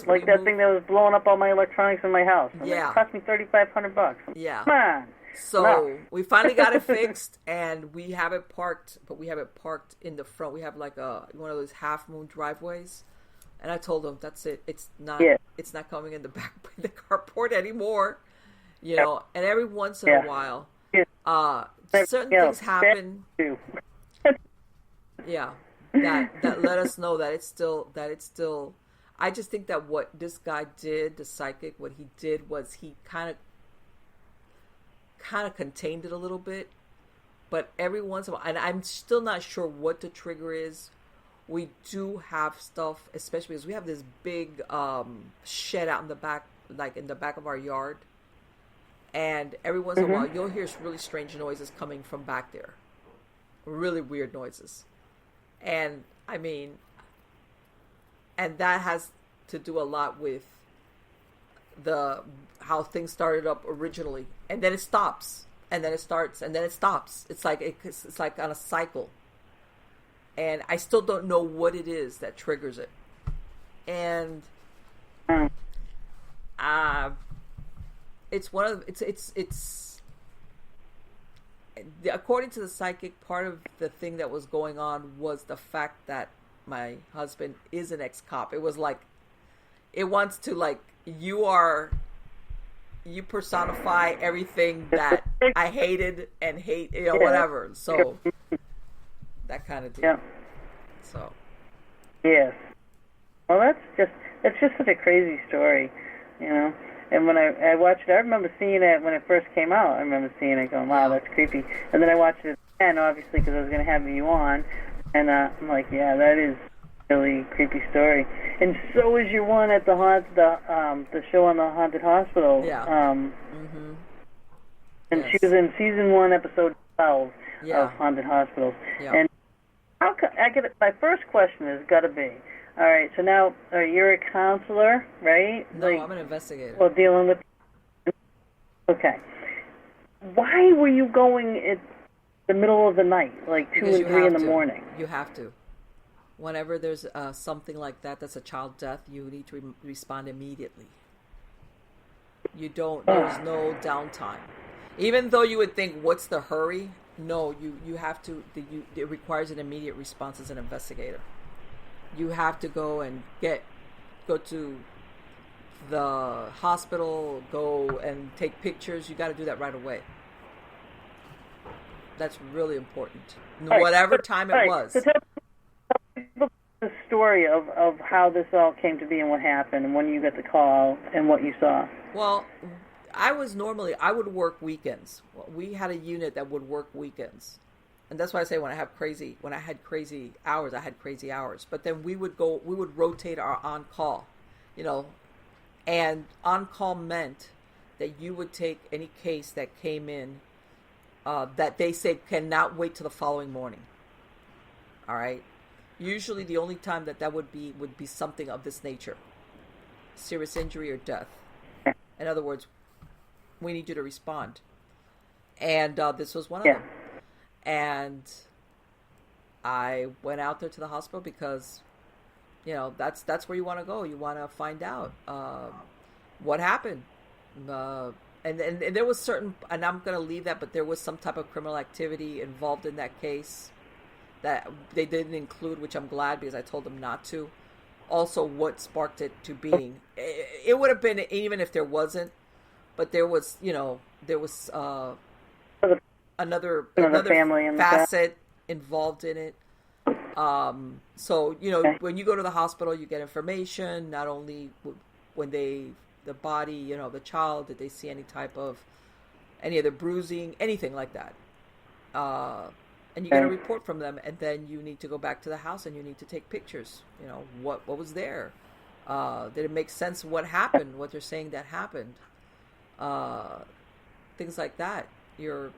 Like that thing that was blowing up all my electronics in my house. It cost me $3,500. Yeah. Come on. So we finally got it fixed, and we have it parked. But we have it parked in the front. We have like one of those half moon driveways. And I told him, that's it. It's not. Yeah. It's not coming in the back by the carport anymore. And every once in a while, certain things happen. Yeah. That let us know that it's still. I just think that what this guy did, the psychic, what he did was he kind of contained it a little bit, but every once in a while, and I'm still not sure what the trigger is. We do have stuff, especially because we have this big shed out in the back, like in the back of our yard, and every once in a while you'll hear really strange noises coming from back there, really weird noises. And I mean, and that has to do a lot with how things started up originally, and then it stops, and then it starts, and then it stops. It's like it's like on a cycle, and I still don't know what it is that triggers it. And it's one of it's according to the psychic, part of the thing that was going on was the fact that my husband is an ex-cop. It was like, it wants to, like, you personify everything that I hated and hate, whatever. So that kind of deal. Yeah. So. Yes. Well, it's just such a crazy story, And when I watched it, I remember seeing it when it first came out. I remember seeing it going, wow, that's creepy. And then I watched it again, obviously, because I was going to have you on. And I'm like, yeah, that is a really creepy story. And so is your one at the show on the haunted hospital. Yeah. And she was in season 1, episode 12 of Haunted Hospitals. Yeah. And my first question has got to be, all right, so now you're a counselor, right? No, I'm an investigator. Well, dealing with... Okay. Why were you going at the middle of the night, like 2 and 3 in the morning? You have to. Whenever there's something like that's a child death, you need to respond immediately. You don't, there's no downtime. Even though you would think, what's the hurry? No, you have to, it requires an immediate response as an investigator. You have to go and go to the hospital, go and take pictures. You got to do that right away. That's really important. Whatever time it was. So tell people the story of how this all came to be and what happened and when you got the call and what you saw. Well, I would work weekends. We had a unit that would work weekends. And that's why I say when I had crazy hours, I had crazy hours. But then we would rotate our on-call, and on-call meant that you would take any case that came in that they say cannot wait till the following morning. All right. Usually the only time that would be something of this nature, serious injury or death. In other words, we need you to respond. And this was one of them. And I went out there to the hospital because, that's where you want to go. You want to find out what happened. And there was certain, and I'm going to leave that, but there was some type of criminal activity involved in that case that they didn't include, which I'm glad because I told them not to. Also, what sparked it to being, it would have been even if there wasn't, but there was, another family facet involved in it. So, when you go to the hospital, you get information, not only when the body, the child, did they see any other bruising, anything like that. And you get a report from them, and then you need to go back to the house and you need to take pictures. What was there? Did it make sense what happened, what they're saying that happened? Things like that. You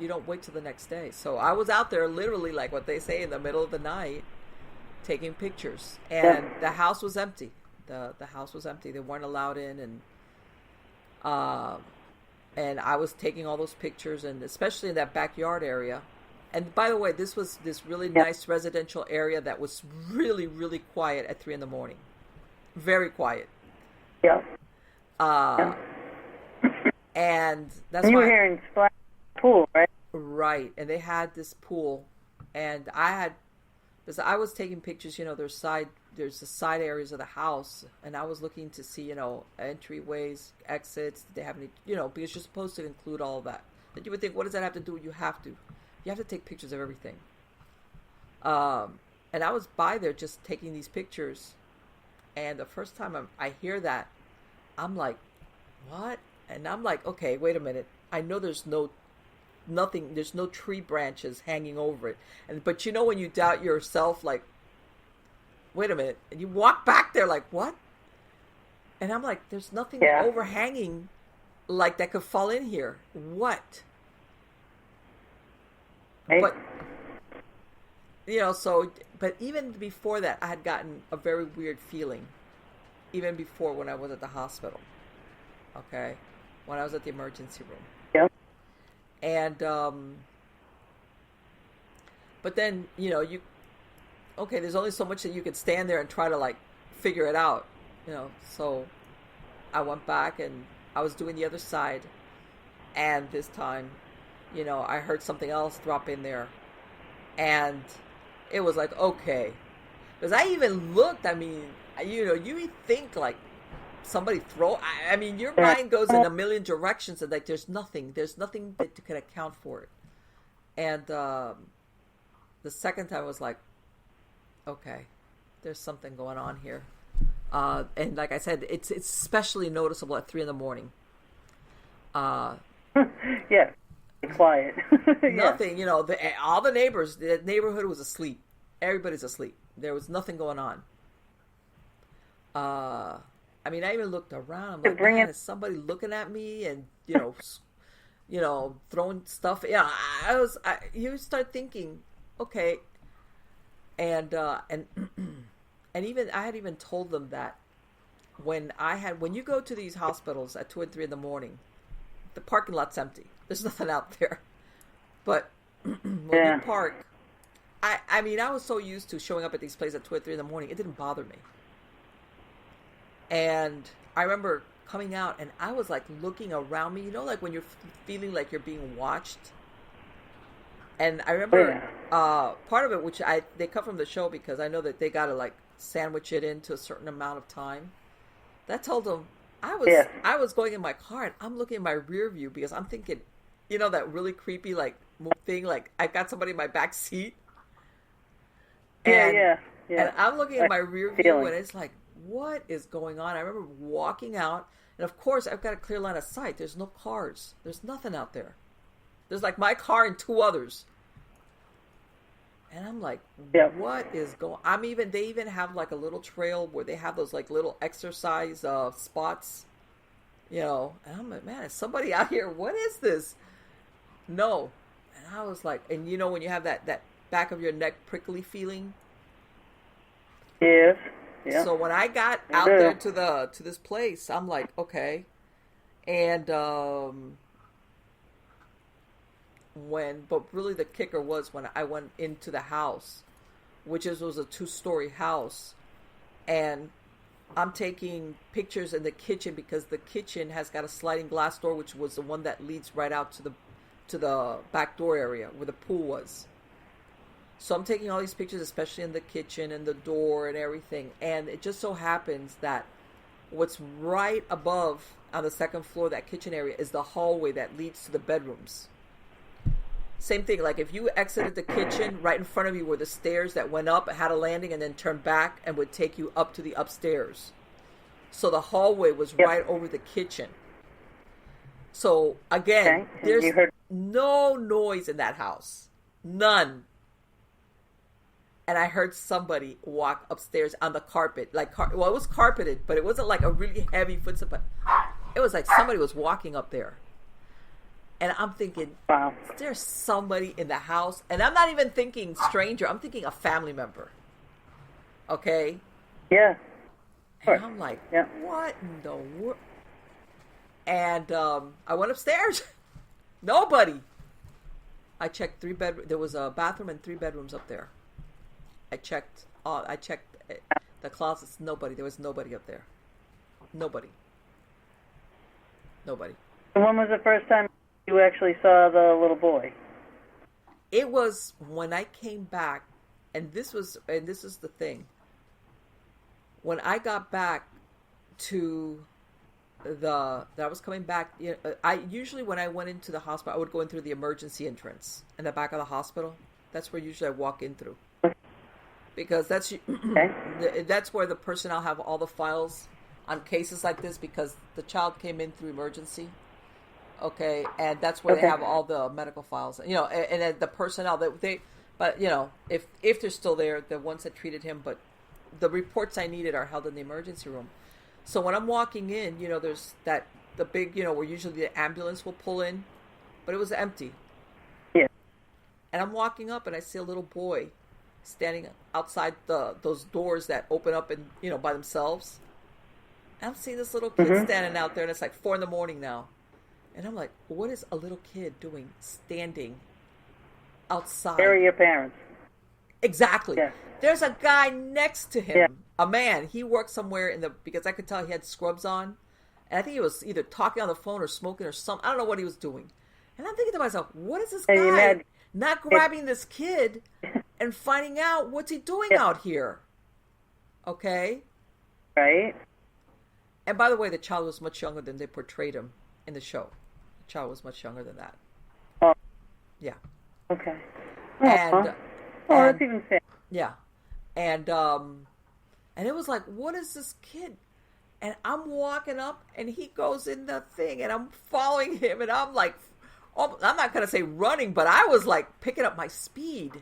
don't wait till the next day. So I was out there literally, like what they say, in the middle of the night taking pictures, and the house was empty. The house was empty. They weren't allowed in, and I was taking all those pictures, and especially in that backyard area. And by the way, this was this really nice residential area that was really, really quiet at 3 a.m. Very quiet. Yeah. And that's you why were hearing splash pool, right? Right, and they had this pool, and because I was taking pictures. There's the side areas of the house, and I was looking to see, entryways, exits. Did they have any, because you're supposed to include all of that. But you would think, what does that have to do? You have to take pictures of everything. And I was by there just taking these pictures, and the first time I hear that, I'm like, what? And I'm like, okay, wait a minute. I know there's nothing, there's no tree branches hanging over it. But when you doubt yourself, like, wait a minute. And you walk back there like, what? And I'm like, there's nothing overhanging like that could fall in here. What? Right. But, but even before that, I had gotten a very weird feeling. Even before, when I was at the hospital. Okay? When I was at the emergency room. Yeah. And, but then, there's only so much that you could stand there and try to, like, figure it out, So I went back and I was doing the other side. And this time, I heard something else drop in there. And it was like, okay. Because I even looked, you think, like, somebody your mind goes in a million directions, and, like, there's nothing that could account for it. And the second time was like, okay, there's something going on here. And like I said, it's especially noticeable at 3 a.m. Yeah, quiet. Nothing, all the neighbors, the neighborhood was asleep. Everybody's asleep. There was nothing going on. I even looked around. I'm like, man, is somebody looking at me? And, throwing stuff. Yeah, you start thinking, okay. And even I had even told them that when you go to these hospitals at 2 and 3 a.m, the parking lot's empty. There's nothing out there. But when you park, I was so used to showing up at these places at 2 or 3 a.m, it didn't bother me. And I remember coming out, and I was, like, looking around me, like when you're feeling like you're being watched. And I remember part of it, which they cut from the show because I know that they got to, like, sandwich it into a certain amount of time. That told them I was going in my car, and I'm looking at my rear view because I'm thinking, that really creepy, like, thing, like I got somebody in my back seat. And Yeah. and I'm looking at my rear view, Feeling. and it's like, what is going on? I remember walking out, and of course, I've got a clear line of sight. There's no cars. There's nothing out there. There's like my car and two others. And I'm like, what is going on? They even have like a little trail where they have those like little exercise spots, and I'm like, man, is somebody out here? What is this? No. And I was like, and when you have that back of your neck prickly feeling? Yes. Yeah. So when I got out there to this place, I'm like, okay. And but really the kicker was when I went into the house, which was a 2-story house, and I'm taking pictures in the kitchen because the kitchen has got a sliding glass door, which was the one that leads right out to the back door area where the pool was. So I'm taking all these pictures, especially in the kitchen and the door and everything. And it just so happens that what's right above on the second floor, that kitchen area, is the hallway that leads to the bedrooms. Same thing, like if you exited the kitchen, right in front of you were the stairs that went up, had a landing, and then turned back and would take you up to the upstairs. So the hallway was right over the kitchen. So again, there's no noise in that house. None. And I heard somebody walk upstairs on the carpet. It was carpeted, but it wasn't like a really heavy footstep. But it was like somebody was walking up there. And I'm thinking, wow, there's somebody in the house. And I'm not even thinking stranger. I'm thinking a family member. Okay? Yeah. And I'm like, what in the world? And I went upstairs. Nobody. I checked 3 bedrooms. There was a bathroom and 3 bedrooms up there. I checked the closets. Nobody. There was nobody up there. Nobody. And when was the first time you actually saw the little boy? It was when I came back, and this is the thing. When I got back I was coming back. I usually, when I went into the hospital, I would go in through the emergency entrance in the back of the hospital. That's where usually I walk in through, because that's where the personnel have all the files on cases like this, because the child came in through emergency. Okay, and that's where they have all the medical files. And then the personnel if they're still there, the ones that treated him, but the reports I needed are held in the emergency room. So when I'm walking in, there's the big, where usually the ambulance will pull in, but it was empty. Yeah. And I'm walking up and I see a little boy standing outside those doors that open up and, by themselves. And I'm seeing this little kid standing out there, and it's like 4 a.m. now. And I'm like, what is a little kid doing standing outside? Where are your parents? Exactly. Yeah. There's a guy next to him. Yeah. A man. He worked somewhere because I could tell he had scrubs on. And I think he was either talking on the phone or smoking or something. I don't know what he was doing. And I'm thinking to myself, what is this guy not grabbing this kid and finding out what's he doing out here? Okay? Right. And by the way, the child was much younger than they portrayed him in the show. The child was much younger than that. Oh. Yeah. Okay. And that's even fair. Yeah. And it was like, what is this kid? And I'm walking up, and he goes in the thing, and I'm following him, and I'm like, I'm not going to say running, but I was like picking up my speed.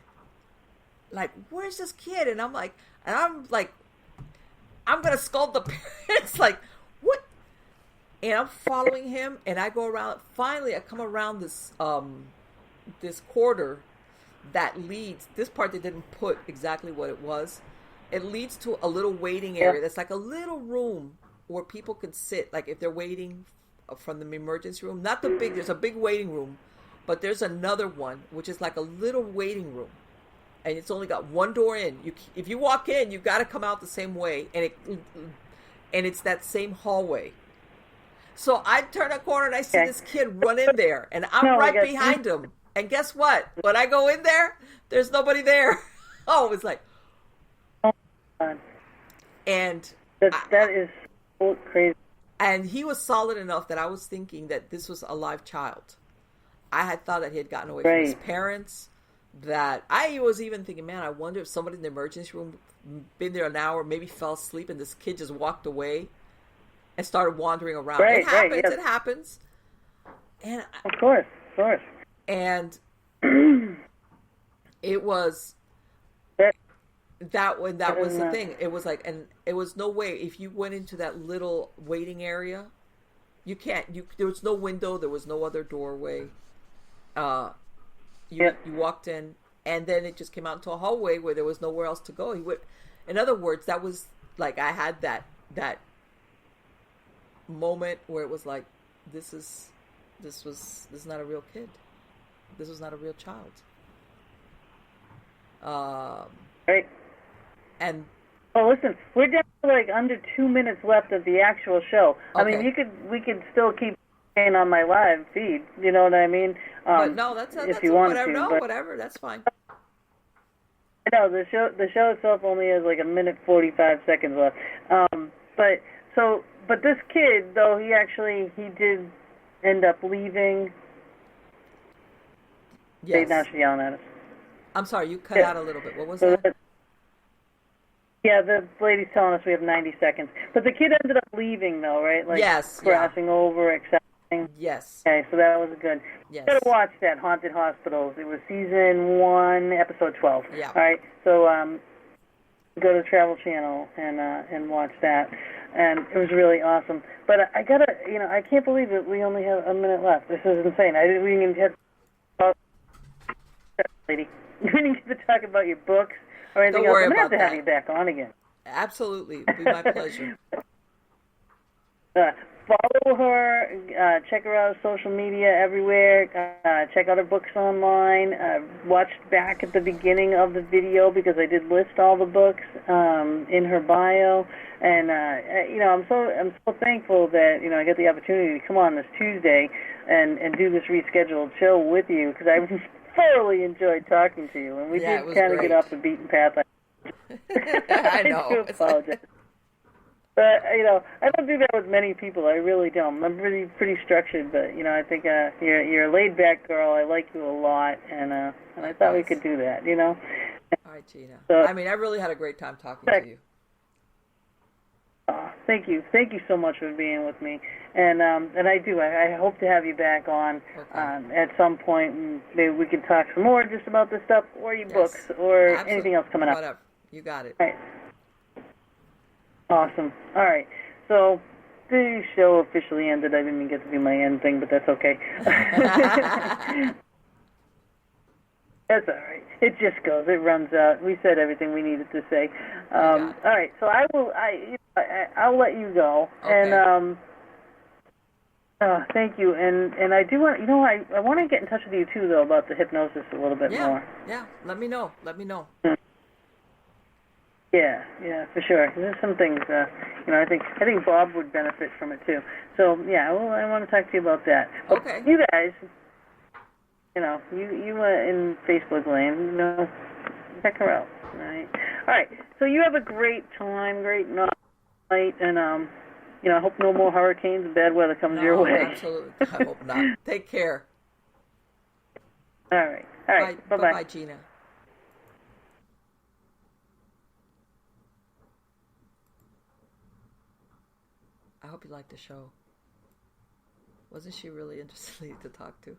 Like, where's this kid? And I'm like, I'm going to scold the parents, like, what? And I'm following him, and I go around. Finally, I come around this corridor that leads, this part they didn't put exactly what it was. It leads to a little waiting area that's like a little room where people can sit, like if they're waiting from the emergency room. Not the big, there's a big waiting room, but there's another one, which is like a little waiting room. And it's only got one door in. If you walk in, you've got to come out the same way. And it's that same hallway. So I turn a corner and I see this kid run in there. And I'm right behind him. And guess what? When I go in there, there's nobody there. Oh, it was like... And that is so crazy. And he was solid enough that I was thinking that this was a live child. I had thought that he had gotten away from his parents, that I was even thinking, man, I wonder if somebody in the emergency room been there an hour, maybe fell asleep, and this kid just walked away and started wandering around. Right, it happens. yes. It happens. And of course. And it was that was the thing. It was like, and it was no way if you went into that little waiting area, you can't. There was no window. There was no other doorway. You walked in, and then it just came out into a hallway where there was nowhere else to go. In other words, that was like I had that moment where it was like, this is not a real kid. This was not a real child. Right. And listen, we're down to like under 2 minutes left of the actual show. Okay. I mean, we could still keep staying on my live feed. You know what I mean? But no, that's if you want whatever. to. No, but, whatever. That's fine. No, the show itself only has like 1 minute 45 seconds left. But this kid though, he did end up leaving. Yes. Now she's yelling at us. I'm sorry, you cut out a little bit. What was that? Yeah, the lady's telling us we have 90 seconds. But the kid ended up leaving, though, right? Like, yes. Crossing over, accepting. Yes. Okay, so that was good. Yes. You gotta watch that, Haunted Hospitals. It was season 1, episode 12. Yeah. All right, so go to Travel Channel and watch that. And it was really awesome. But I gotta, I can't believe that we only have a minute left. This is insane. We didn't get lady. We didn't get to talk about your books or anything else. I'm going to have to have you back on again. Absolutely. It'd be my pleasure. Follow her. Check her out on social media everywhere. Check out her books online. Watch back at the beginning of the video because I did list all the books in her bio. And, I'm so thankful that, I got the opportunity to come on this Tuesday and do this rescheduled show with you because I thoroughly enjoyed talking to you. And we did kind of get off the beaten path. I know. I do apologize. But, I don't do that with many people. I really don't. I'm pretty structured, but, I think you're a laid-back girl. I like you a lot, and I thought we could do that, All right, Gina. So, I really had a great time talking to you. Thank you. Thank you so much for being with me. And I do. I hope to have you back on at some point, and maybe we can talk some more just about this stuff, or your books, or anything else coming up. Whatever. You got it. All right. Awesome. All right. So the show officially ended. I didn't even get to do my end thing, but that's okay. That's all right. It just goes. It runs out. We said everything we needed to say. All right. So I'll let you go. Okay. And thank you. And I do want I want to get in touch with you too though about the hypnosis a little bit more. Yeah. Let me know. Yeah, for sure. There's some things, I think Bob would benefit from it too. So yeah, I want to talk to you about that. Okay. You guys, you in Facebook land, check her out. All right. So you have a great time, great night, and I hope no more hurricanes and bad weather comes your way. Absolutely. I hope not. Take care. All right. Bye. Bye, Gina. I hope you liked the show. Wasn't she really interesting to talk to?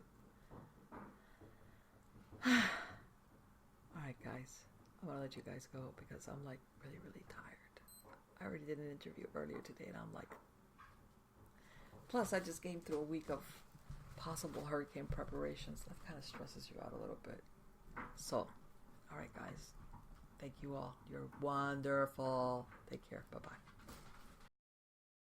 Alright guys, I'm going to let you guys go because I'm really, really tired. I already did an interview earlier today and I'm plus I just came through a week of possible hurricane preparations. That kind of stresses you out a little bit. So, alright guys, thank you all. You're wonderful. Take care. Bye-bye.